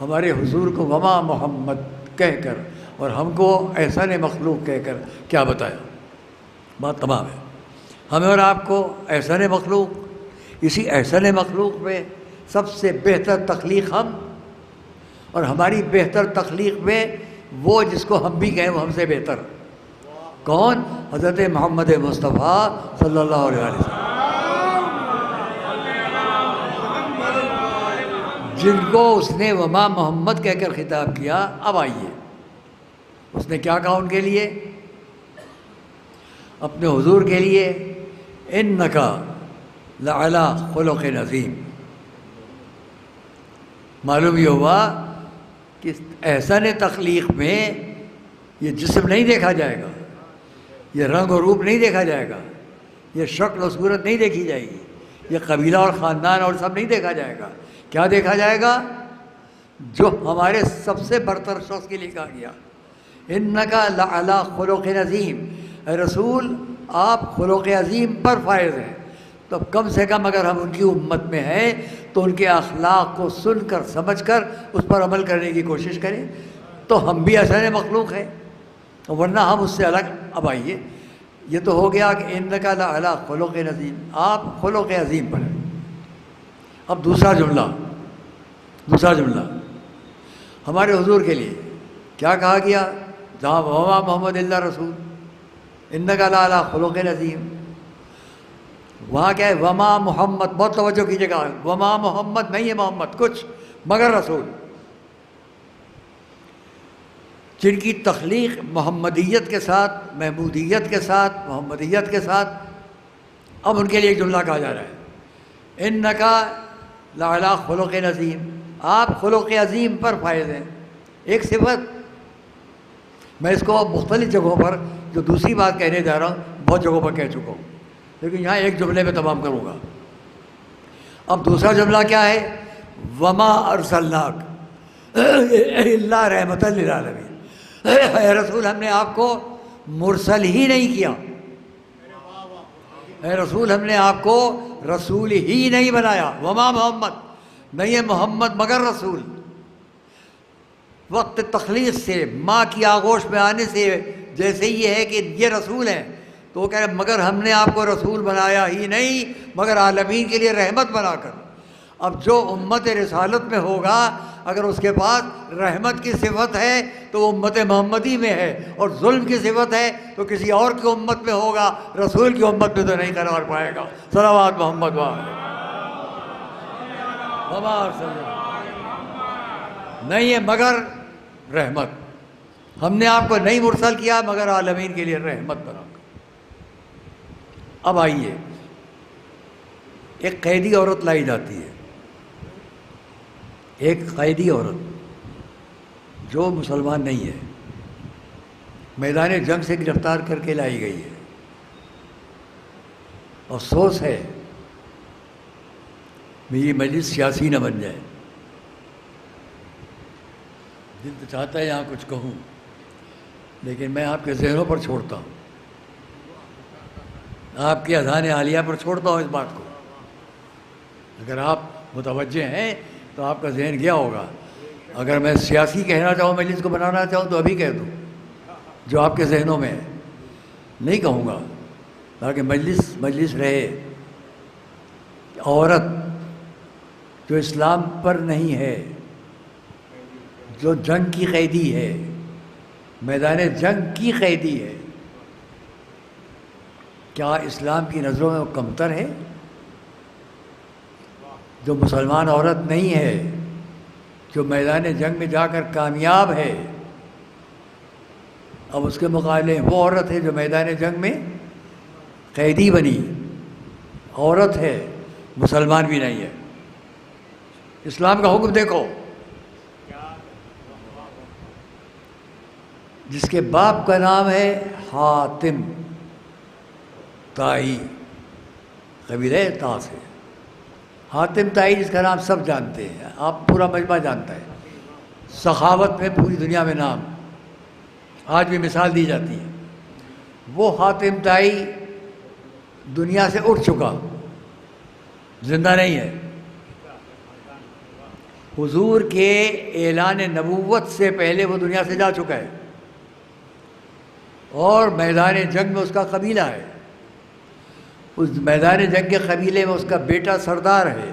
ہمارے حضور کو وما محمد کہہ کر اور ہم کو احسان مخلوق کہہ کر کیا بتایا؟ بات تمام ہے۔ ہمیں اور آپ کو احسان مخلوق، اسی احسان مخلوق میں سب سے بہتر تخلیق ہم، اور ہماری بہتر تخلیق میں وہ جس کو ہم بھی کہیں وہ ہم سے بہتر کون؟ حضرت محمد مصطفیٰ صلی اللہ علیہ وسلم، جن کو اس نے وما محمد کہہ کر خطاب کیا۔ اب آئیے، اس نے کیا کہا ان کے لیے، اپنے حضور کے لیے؟ انکا لعلی خلق عظیم۔ معلوم یہ ہوا کہ احسان تخلیق میں یہ جسم نہیں دیکھا جائے گا، یہ رنگ و روپ نہیں دیکھا جائے گا، یہ شکل و صورت نہیں دیکھی جائے گی، یہ قبیلہ اور خاندان اور سب نہیں دیکھا جائے گا۔ کیا دیکھا جائے گا؟ جو ہمارے سب سے برتر شخص کے لیے کہا گیا، انکا لعلی خلق عظیم، اے رسول آپ خلق عظیم پر فائز ہیں۔ تو کم سے کم اگر ہم ان کی امت میں ہیں تو ان کے اخلاق کو سن کر سمجھ کر اس پر عمل کرنے کی کوشش کریں، تو ہم بھی احسان مخلوق ہیں، ورنہ ہم اس سے الگ۔ اب آئیے، یہ تو ہو گیا کہ انک لعلی خلق عظیم، آپ خلق عظیم پر ہیں۔ اب دوسرا جملہ ہمارے حضور کے لیے کیا کہا گیا؟ جہاں وما محمد اللہ رسول انک لعلی خلق عظیم، وہاں کیا ہے؟ وما محمد، بہت توجہ کیجیے گا، وما محمد نہیں ہے محمد کچھ مگر رسول، جن کی تخلیق محمدیت کے ساتھ، محمودیت کے ساتھ، محمدیت کے ساتھ، اب ان کے لیے ایک جملہ کہا جا رہا ہے انک لعلی خلق عظیم، آپ خلق عظیم پر فائز ہیں۔ ایک صفت میں اس کو مختلف جگہوں پر جو دوسری بات کہنے جا رہا ہوں بہت جگہوں پر کہہ چکا ہوں، لیکن یہاں ایک جملے میں تمام کروں گا۔ اب دوسرا جملہ کیا ہے؟ وما ارسلناک الا رحمۃ للعالمین، اے رسول ہم نے آپ کو مرسل ہی نہیں کیا، اے رسول ہم نے آپ کو رسول ہی نہیں بنایا۔ وما محمد، نہیں ہے محمد مگر رسول۔ وقت تخلیق سے، ماں کی آغوش میں آنے سے جیسے ہی ہے کہ یہ رسول ہیں، تو وہ کہہ رہے مگر ہم نے آپ کو رسول بنایا ہی نہیں مگر عالمین کے لیے رحمت بنا کر۔ اب جو امت رسالت میں ہوگا اگر اس کے پاس رحمت کی صفت ہے تو وہ امت محمدی میں ہے، اور ظلم کی صفت ہے تو کسی اور کی امت میں ہوگا، رسول کی امت میں تو نہیں قرار پائے گا۔ صلوات محمد وما نہیں ہے مگر رحمت، ہم نے آپ کو نہیں مرسل کیا مگر عالمین کے لیے رحمت بنا کر۔ اب آئیے، ایک قیدی عورت لائی جاتی ہے، ایک قیدی عورت جو مسلمان نہیں ہے، میدان جنگ سے گرفتار کر کے لائی گئی ہے۔ افسوس ہے میری مجلس سیاسی نہ بن جائے، دل تو چاہتا ہے یہاں کچھ کہوں، لیکن میں آپ کے ذہنوں پر چھوڑتا ہوں، آپ کے اذہان عالیہ پر چھوڑتا ہوں اس بات کو۔ اگر آپ متوجہ ہیں تو آپ کا ذہن گیا ہوگا، اگر میں سیاسی کہنا چاہوں، مجلس کو بنانا چاہوں تو ابھی کہہ دوں جو آپ کے ذہنوں میں ہے، نہیں کہوں گا تاکہ مجلس رہے۔ عورت جو اسلام پر نہیں ہے، جو جنگ کی قیدی ہے، میدان جنگ کی قیدی ہے، کیا اسلام کی نظروں میں وہ کمتر ہے؟ جو مسلمان عورت نہیں ہے، جو میدان جنگ میں جا کر کامیاب ہے، اب اس کے مقابلے وہ عورت ہے جو میدان جنگ میں قیدی بنی، عورت ہے، مسلمان بھی نہیں ہے۔ اسلام کا حکم دیکھو، جس کے باپ کا نام ہے حاتم تائی، قبیلہ تا سے، حاتم تائی جس کا نام سب جانتے ہیں، آپ پورا مجمع جانتا ہے، سخاوت میں پوری دنیا میں نام، آج بھی مثال دی جاتی ہے۔ وہ حاتم تائی دنیا سے اٹھ چکا، زندہ نہیں ہے۔ حضور کے اعلان نبوت سے پہلے وہ دنیا سے جا چکا ہے، اور میدان جنگ میں اس کا قبیلہ ہے، اس میدان جنگ کے قبیلے میں اس کا بیٹا سردار ہے،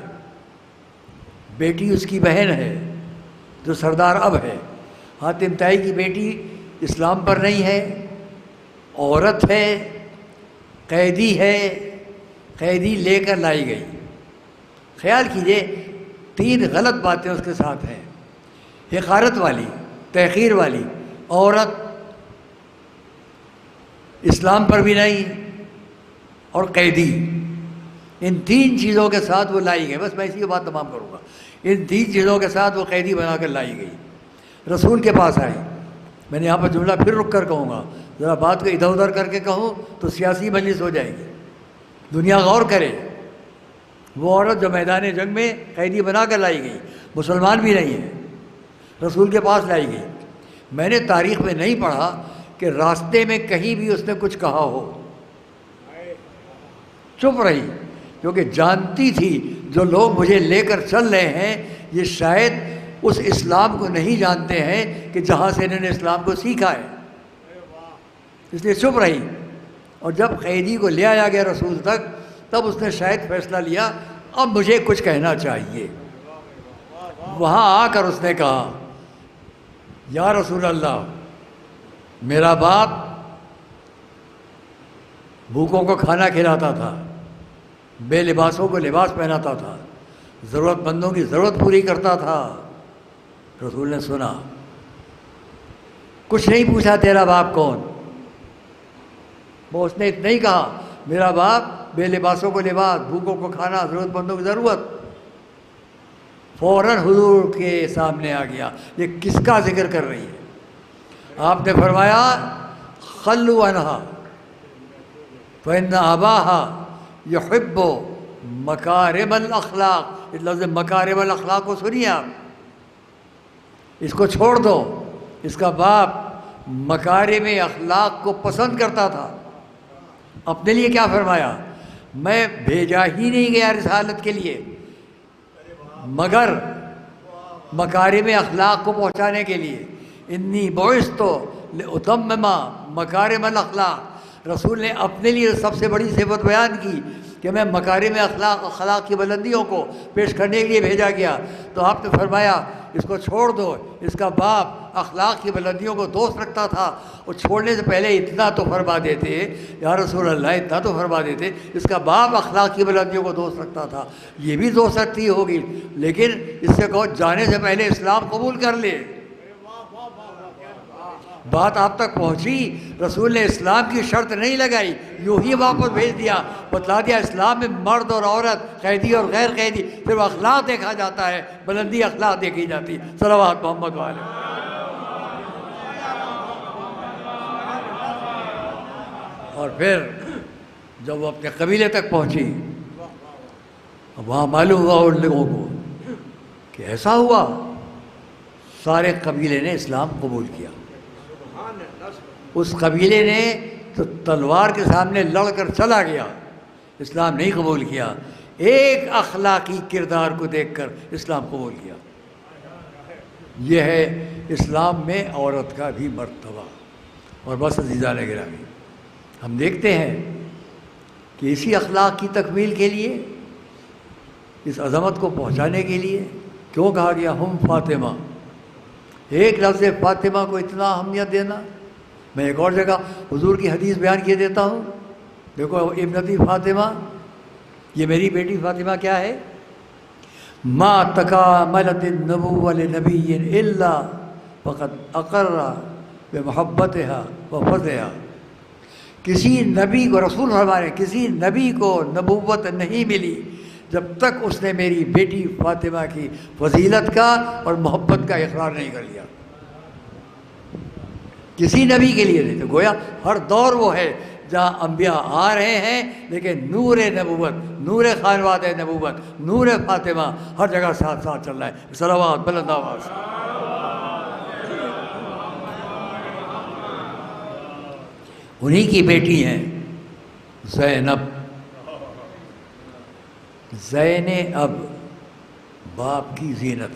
بیٹی اس کی بہن ہے جو سردار اب ہے۔ حاتم تائی کی بیٹی اسلام پر نہیں ہے، عورت ہے، قیدی ہے، قیدی لے کر لائی گئی۔ خیال کیجئے 3 غلط باتیں اس کے ساتھ ہیں، حقارت والی، تحقیر والی، عورت، اسلام پر بھی نہیں، اور قیدی۔ ان 3 چیزوں کے ساتھ وہ لائی گئی۔ بس میں اسی کی بات تمام کروں گا۔ ان 3 چیزوں کے ساتھ وہ قیدی بنا کر لائی گئی، رسول کے پاس آئی۔ میں نے یہاں پر جملہ پھر رک کر کہوں گا، ذرا بات کو ادھر ادھر کر کے کہوں تو سیاسی مجلس ہو جائے گی، دنیا غور کرے۔ وہ عورت جو میدان جنگ میں قیدی بنا کر لائی گئی، مسلمان بھی نہیں ہے، رسول کے پاس لائی گئی۔ میں نے تاریخ میں نہیں پڑھا کہ راستے میں کہیں بھی اس نے کچھ کہا ہو، چپ رہی، کیونکہ جانتی تھی جو لوگ مجھے لے کر چل رہے ہیں یہ شاید اس اسلام کو نہیں جانتے ہیں کہ جہاں سے انہوں نے اسلام کو سیکھا ہے، اس لیے چپ رہی۔ اور جب قیدی کو لے آیا گیا رسول تک تب اس نے شاید فیصلہ لیا اب مجھے کچھ کہنا چاہیے. وہاں آ کر اس نے کہا یا رسول اللہ میرا باپ بھوکوں کو کھانا کھلاتا تھا، بے لباسوں کو لباس پہناتا تھا، ضرورت مندوں کی ضرورت پوری کرتا تھا. رسول نے سنا، کچھ نہیں پوچھا تیرا باپ کون. وہ اس نے اتنا ہی کہا میرا باپ بے لباسوں کو لباس، بھوکوں کو کھانا، ضرورت مندوں کی ضرورت. فوراً حضور کے سامنے آ گیا یہ کس کا ذکر کر رہی ہے. آپ نے فرمایا خلو عنہا فإن أباها يحب مکارم الاخلاق. اس لفظ مکارم الاخلاق کو سنیے آپ، اس کو چھوڑ دو. اس کا باپ مکارم اخلاق کو پسند کرتا تھا. اپنے لیے کیا فرمایا، میں بھیجا ہی نہیں گیا رسالت کے لیے مگر مکارم اخلاق کو پہنچانے کے لیے. انی بعثت لأتمم مکارم الاخلاق. رسول نے اپنے لیے سب سے بڑی صفت بیان کی کہ میں مکارم اخلاق کی بلندیوں کو پیش کرنے کے لیے بھیجا گیا. تو آپ نے فرمایا اس کو چھوڑ دو. اس کا باپ اخلاق کی بلندیوں کو دوست رکھتا تھا، اور چھوڑنے سے پہلے اتنا تو فرما دیتے یا رسول اللہ، اتنا تو فرما دیتے اس کا باپ اخلاق کی بلندیوں کو دوست رکھتا تھا. یہ بھی دوست رکھتی ہوگی، لیکن اس سے کہو جانے سے پہلے اسلام قبول کر لے. بات آپ تک پہنچی، رسول نے اسلام کی شرط نہیں لگائی، یوں ہی واپس بھیج دیا. بتلا دیا اسلام میں مرد اور عورت، قیدی اور غیر قیدی، صرف اخلاق دیکھا جاتا ہے، بلندی اخلاق دیکھی جاتی. صلوات محمد والے. اور پھر جب وہ اپنے قبیلے تک پہنچی، وہاں معلوم ہوا ان لوگوں کو کہ ایسا ہوا، سارے قبیلے نے اسلام قبول کیا. اس قبیلے نے تو تلوار کے سامنے لڑ کر چلا گیا، اسلام نہیں قبول کیا. ایک اخلاقی کردار کو دیکھ کر اسلام قبول کیا. یہ ہے اسلام میں عورت کا بھی مرتبہ. اور بس عزیزان گرامی، ہم دیکھتے ہیں کہ اسی اخلاق کی تکمیل کے لیے، اس عظمت کو پہنچانے کے لیے کیوں کہا گیا ہم فاطمہ. ایک لفظ فاطمہ کو اتنا اہمیت دینا. میں ایک اور جگہ حضور کی حدیث بیان کیے دیتا ہوں. دیکھو ابنتی فاطمہ، یہ میری بیٹی فاطمہ کیا ہے، ما تکاملت النبوۃ لنبی الا فقد اقر بمحبتها وفضلها. کسی نبی کو، رسول فرما رہے ہیں، کسی نبی کو نبوت نہیں ملی جب تک اس نے میری بیٹی فاطمہ کی فضیلت کا اور محبت کا اقرار نہیں کر لیا. کسی نبی کے لیے نہیں. تو گویا ہر دور وہ ہے جہاں انبیاء آ رہے ہیں، لیکن نور نبوت، نور خانواد نبوت، نور فاطمہ ہر جگہ ساتھ ساتھ چل رہا ہے. صلوات بلند آواز. انہی کی بیٹی ہیں زینب. زین اب باپ کی زینت.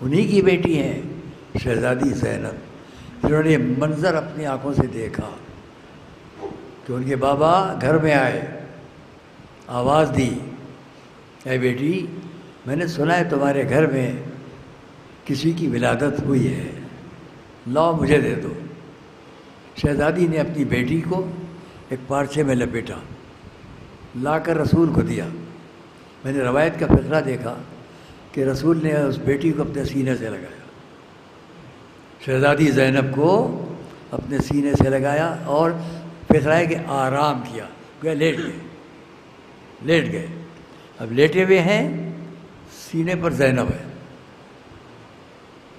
انہی کی بیٹی ہیں شہزادی زینب، جنہوں نے منظر اپنی آنکھوں سے دیکھا کہ ان کے بابا گھر میں آئے، آواز دی، اے بیٹی میں نے سنا ہے تمہارے گھر میں کسی کی ولادت ہوئی ہے، لاؤ مجھے دے دو. شہزادی نے اپنی بیٹی کو ایک پارچے میں لپیٹا، لا کر رسول کو دیا. میں نے روایت کا فقرہ دیکھا کہ رسول نے اس بیٹی کو اپنے سینے سے لگایا، شہزادی زینب کو اپنے سینے سے لگایا اور فقرہ ہے کہ آرام کیا. گئے لیٹ گئے. اب لیٹے ہوئے ہیں، سینے پر زینب ہے.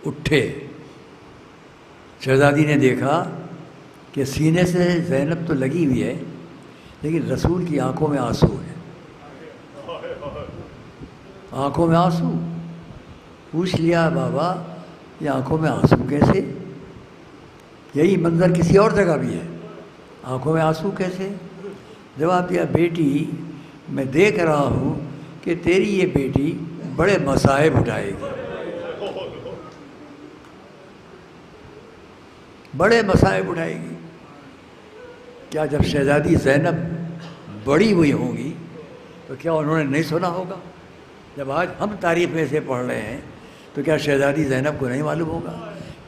اٹھے، شہزادی نے دیکھا کہ سینے سے زینب تو لگی ہوئی ہے لیکن رسول کی آنکھوں میں آنسو ہے. آنکھوں میں آنسو. پوچھ لیا بابا یہ آنکھوں میں آنسو کیسے؟ یہی منظر کسی اور جگہ بھی ہے، آنکھوں میں آنسو کیسے؟ جواب دیا بیٹی میں دیکھ رہا ہوں کہ تیری یہ بیٹی بڑے مصائب اٹھائے گی، بڑے مصائب اٹھائے گی. کیا جب شہزادی زینب بڑی ہوئی ہوں گی تو کیا انہوں نے نہیں سنا ہوگا؟ جب آج ہم تاریخ میں سے پڑھ رہے ہیں تو کیا شہزادی زینب کو نہیں معلوم ہوگا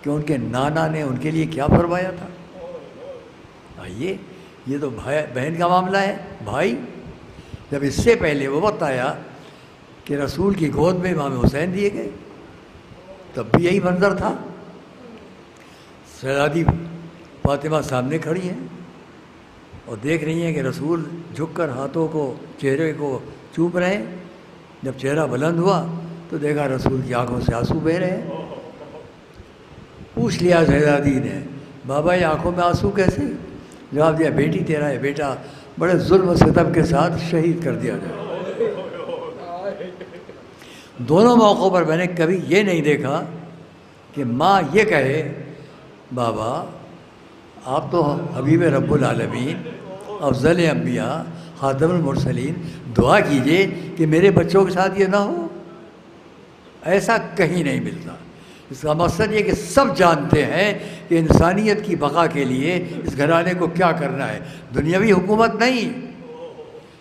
کہ ان کے نانا نے ان کے لیے کیا فرمایا تھا؟ آئیے، یہ تو بھائی بہن کا معاملہ ہے. بھائی جب اس سے پہلے وہ وقت آیا کہ رسول کی گود میں امام حسین دیے گئے، تب بھی یہی منظر تھا. شہزادی فاطمہ سامنے کھڑی ہیں اور دیکھ رہی ہیں کہ رسول جھک کر ہاتھوں کو چہرے کو چوم رہے ہیں. جب چہرہ بلند ہوا تو دیکھا رسول کی آنکھوں سے آنسو بہہ رہے ہیں. پوچھ لیا شہزادی نے، بابا یہ آنکھوں میں آنسو کیسے؟ جواب دیا، بیٹی تیرا ہے بیٹا بڑے ظلم و ستم کے ساتھ شہید کر دیا جائے. دونوں موقعوں پر میں نے کبھی یہ نہیں دیکھا کہ ماں یہ کہے، بابا آپ تو حبیب رب العالمین، افضل انبیاء، خاتم المرسلین، دعا کیجئے کہ میرے بچوں کے ساتھ یہ نہ ہو. ایسا کہیں نہیں ملتا. اس کا مقصد یہ کہ سب جانتے ہیں کہ انسانیت کی بقا کے لیے اس گھرانے کو کیا کرنا ہے. دنیاوی حکومت نہیں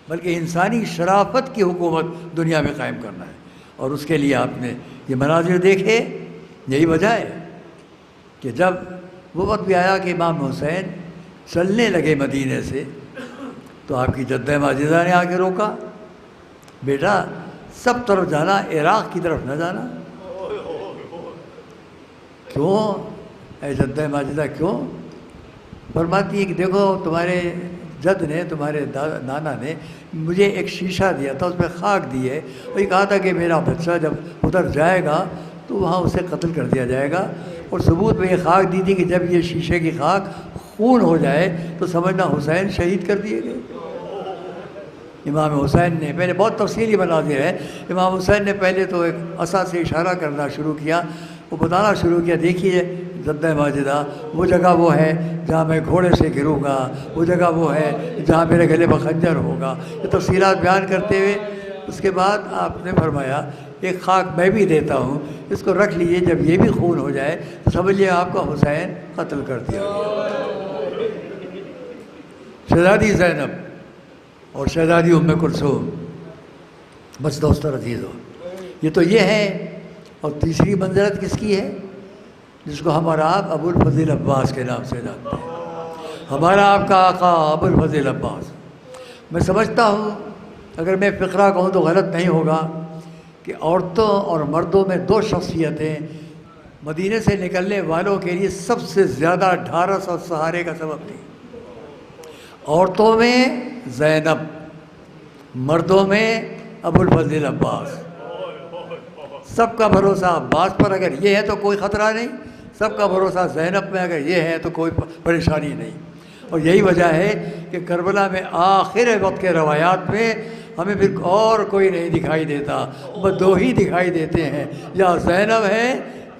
بلکہ انسانی شرافت کی حکومت دنیا میں قائم کرنا ہے. اور اس کے لیے آپ نے یہ مناظر دیکھے. یہی وجہ ہے کہ جب وہ وقت بھی آیا کہ امام حسین چلنے لگے مدینے سے تو آپ کی جدہ ماجدہ نے آ کے روکا، بیٹا سب طرف جانا، عراق کی طرف نہ جانا. کیوں اے جدہ ماجدہ کیوں؟ فرماتی ہے کہ دیکھو تمہارے جد نے، تمہارے نانا نے مجھے ایک شیشہ دیا تھا، اس میں خاک دی ہے، اور یہ کہا تھا کہ میرا بچہ جب ادھر جائے گا تو وہاں اسے قتل کر دیا جائے گا. اور ثبوت میں یہ خاک دی تھی کہ جب یہ شیشے کی خاک خون ہو جائے تو سمجھنا حسین شہید کر دیے گئے. امام حسین نے پہلے بہت تفصیلی مناظر ہے. امام حسین نے پہلے تو ایک عصا سے اشارہ کرنا شروع کیا، وہ بتانا شروع کیا، دیکھیے جدہ ماجدہ وہ جگہ وہ ہے جہاں میں گھوڑے سے گروں گا، وہ جگہ وہ ہے جہاں میرے گلے میں خنجر ہوگا. یہ تفصیلات بیان کرتے ہوئے اس کے بعد آپ نے فرمایا ایک خاک میں بھی دیتا ہوں، اس کو رکھ لیجیے، جب یہ بھی خون ہو جائے تو سمجھ لیے آپ کا حسین قتل کر دیا گیا. شہزادی زینب اور شہزادی ام کلثوم، بس دوستو عزیزو، یہ تو یہ ہے. اور تیسری منزلت کس کی ہے؟ جس کو ہمارا آپ ابو الفضل عباس کے نام سے جانتے ہیں. ہمارا آپ کا آقا ابو الفضل عباس. میں سمجھتا ہوں اگر میں فقرہ کہوں تو غلط نہیں ہوگا کہ عورتوں اور مردوں میں دو شخصیتیں مدینے سے نکلنے والوں کے لیے سب سے زیادہ ڈھارس اور سہارے کا سبب تھی. عورتوں میں زینب، مردوں میں ابو الفضل عباس. سب کا بھروسہ عباس پر اگر یہ ہے تو کوئی خطرہ نہیں، سب کا بھروسہ زینب میں اگر یہ ہے تو کوئی پریشانی نہیں. اور یہی وجہ ہے کہ کربلا میں آخر وقت کے روایات میں ہمیں پھر اور کوئی نہیں دکھائی دیتا، بس دو ہی دکھائی دیتے ہیں، یا زینب ہے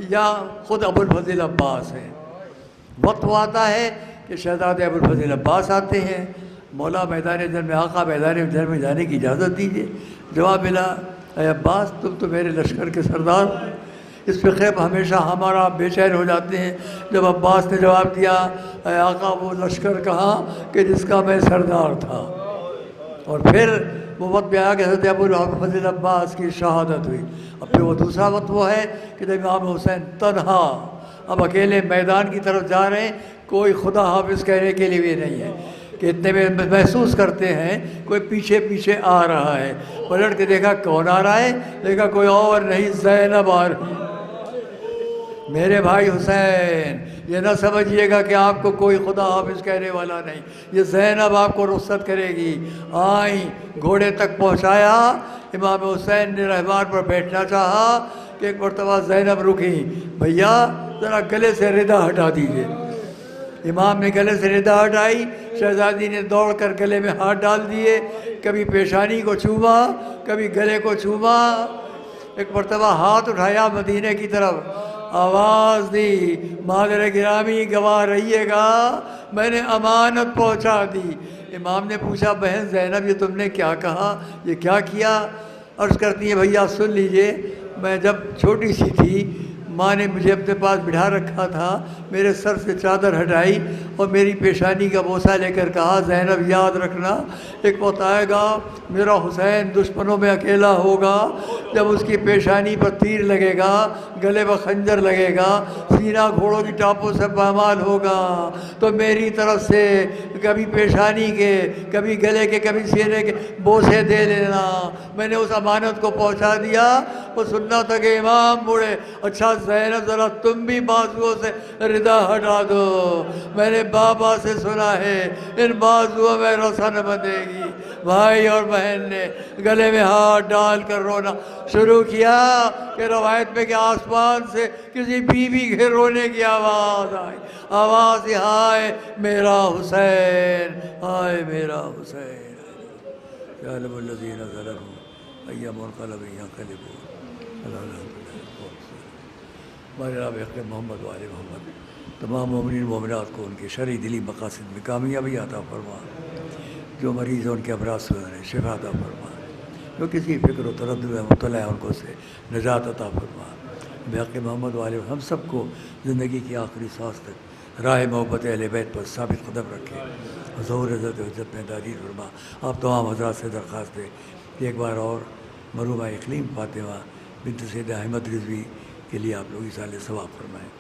یا خود ابو الفضل عباس ہے. وقت وہ آتا ہے کہ شہزادے ابو الفضل عباس آتے ہیں، مولا میدان جنگ میں، آقا میدان جنگ میں جانے کی اجازت دیجیے. جواب ملا، اے عباس تم تو میرے لشکر کے سردار. اس فقرے پر ہمیشہ ہمارا بے چین ہو جاتے ہیں جب عباس نے جواب دیا، اے آقا وہ لشکر کہاں کہ جس کا میں سردار تھا. اور پھر وہ وقت بھی آیا کہ حضرت ابو الفضل عباس کی شہادت ہوئی. اب پھر وہ دوسرا وقت وہ ہے کہ جب امام حسین تنہا اب اکیلے میدان کی طرف جا رہے ہیں، کوئی خدا حافظ کہنے کے لیے بھی نہیں ہے کہ اتنے میں محسوس کرتے ہیں کوئی پیچھے پیچھے آ رہا ہے. پلٹ کے دیکھا کون آ رہا ہے، دیکھا کوئی اور نہیں، زینب آ رہی. میرے بھائی حسین یہ نہ سمجھیے گا کہ آپ کو کوئی خدا حافظ کہنے والا نہیں، یہ زینب آپ کو رخصت کرے گی. آئیں، گھوڑے تک پہنچایا. امام حسین نے رحمان پر بیٹھنا چاہا کہ ایک مرتبہ زینب رکی، بھیا ذرا گلے سے ردا ہٹا دیجیے. امام نے گلے سے ردا ہٹائی، شہزادی نے دوڑ کر گلے میں ہاتھ ڈال دیے، کبھی پیشانی کو چوما، کبھی گلے کو چوما. ایک مرتبہ ہاتھ اٹھایا مدینے کی طرف، آواز دی، مادر گرامی گواہ رہیے گا میں نے امانت پہنچا دی. امام نے پوچھا، بہن زینب یہ تم نے کیا کہا، یہ کیا کیا؟ عرض کرتی ہے، بھیا سن لیجئے، میں جب چھوٹی سی تھی ماں نے مجھے اپنے پاس بٹھا رکھا تھا، میرے سر سے چادر ہٹائی اور میری پیشانی کا بوسہ لے کر کہا زینب یاد رکھنا ایک وقت آئے گا میرا حسین دشمنوں میں اکیلا ہوگا، جب اس کی پیشانی پر تیر لگے گا، گلے پر خنجر لگے گا، سینہ گھوڑوں کی ٹاپوں سے پامال ہوگا، تو میری طرف سے کبھی پیشانی کے، کبھی گلے کے، کبھی سینے کے بوسے دے لینا۔ میں نے اس امانت کو پہنچا دیا۔ وہ سننا تھا کہ امام بوڑھے، اچھا زینب ذرا تم بھی بازوؤں سے ردا ہٹا دو، میں نے بابا سے سنا ہے ان بازوؤں میں رسن بندھے گی۔ بھائی اور بہن نے گلے میں ہاتھ ڈال کر رونا شروع کیا کہ روایت میں کہ آسمان سے کسی بیوی کے رونے کی آواز آئی، آواز یہ ہائے میرا حسین، ہائے میرا حسین۔ یعلم الذین ظلموا ای منقلب ینقلبون۔ ہمارے رب حق محمد و آل محمد تمام مومنین مومنات کو ان کے شرعی دلی مقاصد میں کامیابی عطا فرما، جو مریض ہیں ان کے امراض سے انہیں شفا عطا فرما، جو کسی فکر و تردد میں مبتلا ہے ان کو سے نجات عطا فرما۔ بحق محمد و آل محمد ہم سب کو زندگی کی آخری سانس تک راہ محبت اہل بیت پر ثابت قدم رکھے، ظہور عزت و عزت میں تعدیر فرما۔ آپ تمام حضرات سے درخواست ہے کہ ایک بار اور مرحومہ اقلیم فاطمہ بنت سید احمد رضوی کے لیے آپ لوگ اصالِ ثواب فرمائیں۔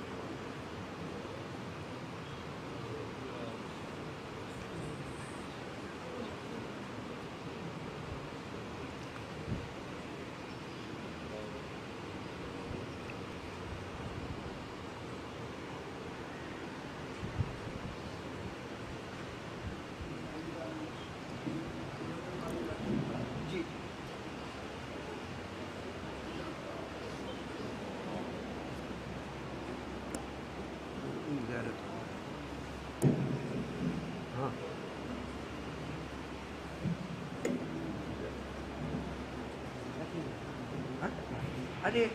ارے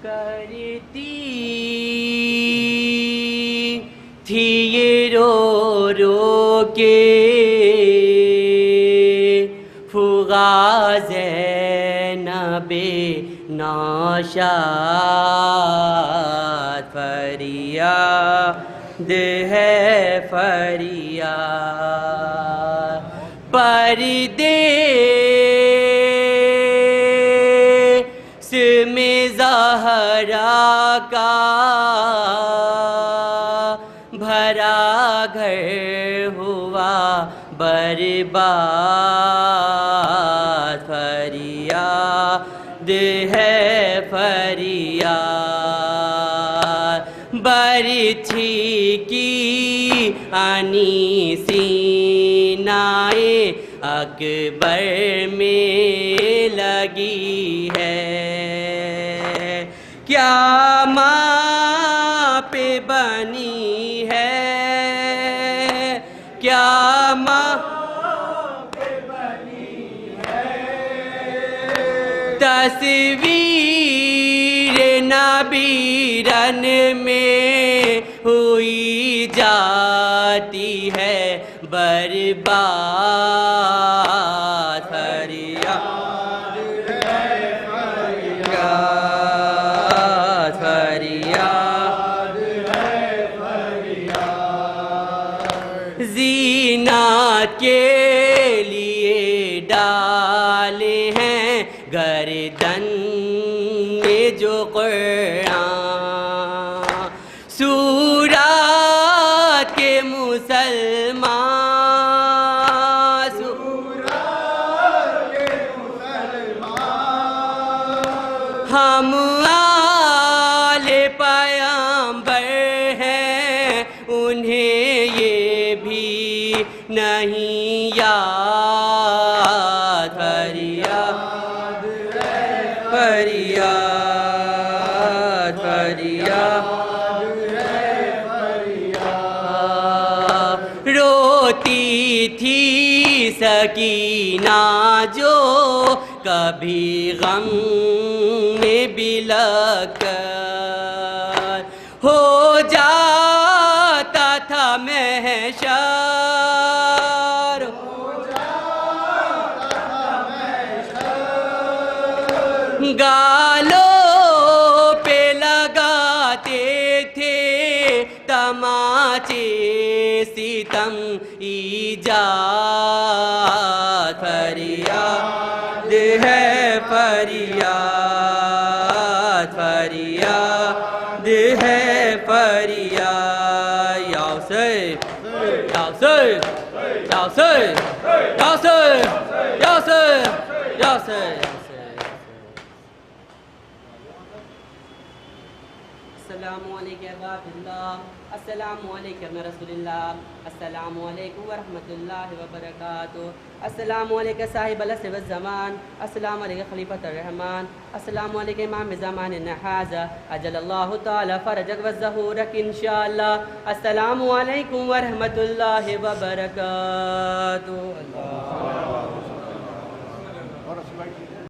کرتی تھی یہ رو رو کے فغا زینب ناشاد، فریاد ہے فریاد پردے میں زہرا کا بھرا گھر ہوا برباد، فریاد ہے فریاد برچھی کی انی سینائے اکبر میں لگی ہے، کیا ماں پہ بنی ہے، کیا ماں پہ بنی ہے، تصویر نبی رن میں ہوئی جاتی ہے برباد، فریاد ہے فریاد، فریاد ہے فریاد، زینت کے لیے ڈالے ہیں گردن میں جو قرآن، سورات کے مسلمان، سورات کے مسلمان، ہم آل پیغمبر ہیں، انہیں یہ بھی نہیں یاد، فریاد ہے فریاد، فریاد ہے فریاد، روتی تھی سکینہ جو کبھی غم میں بلک کر، ہو جاتا تھا محشر، گا تھے تماچے ستم ایجاد، فریاد ہے فریاد، فریاد ہے فریاد، یا حسین یا حسین یا حسین یا حسین یا حسین یا حسین۔ السلام علیکم عباد اللہ، السلام علیکم رسول اللہ، السلام علیکم ورحمۃ اللہ وبرکاتہ، السلام علیکم صاحب العصر والزمان، السلام علیکم خلیفۃ الرحمن، السلام علیکم امام زمان النحازہ اجل اللہ تعالی فرجک وظہورک انشاءاللہ، السلام علیکم ورحمۃ اللہ وبرکاتہ۔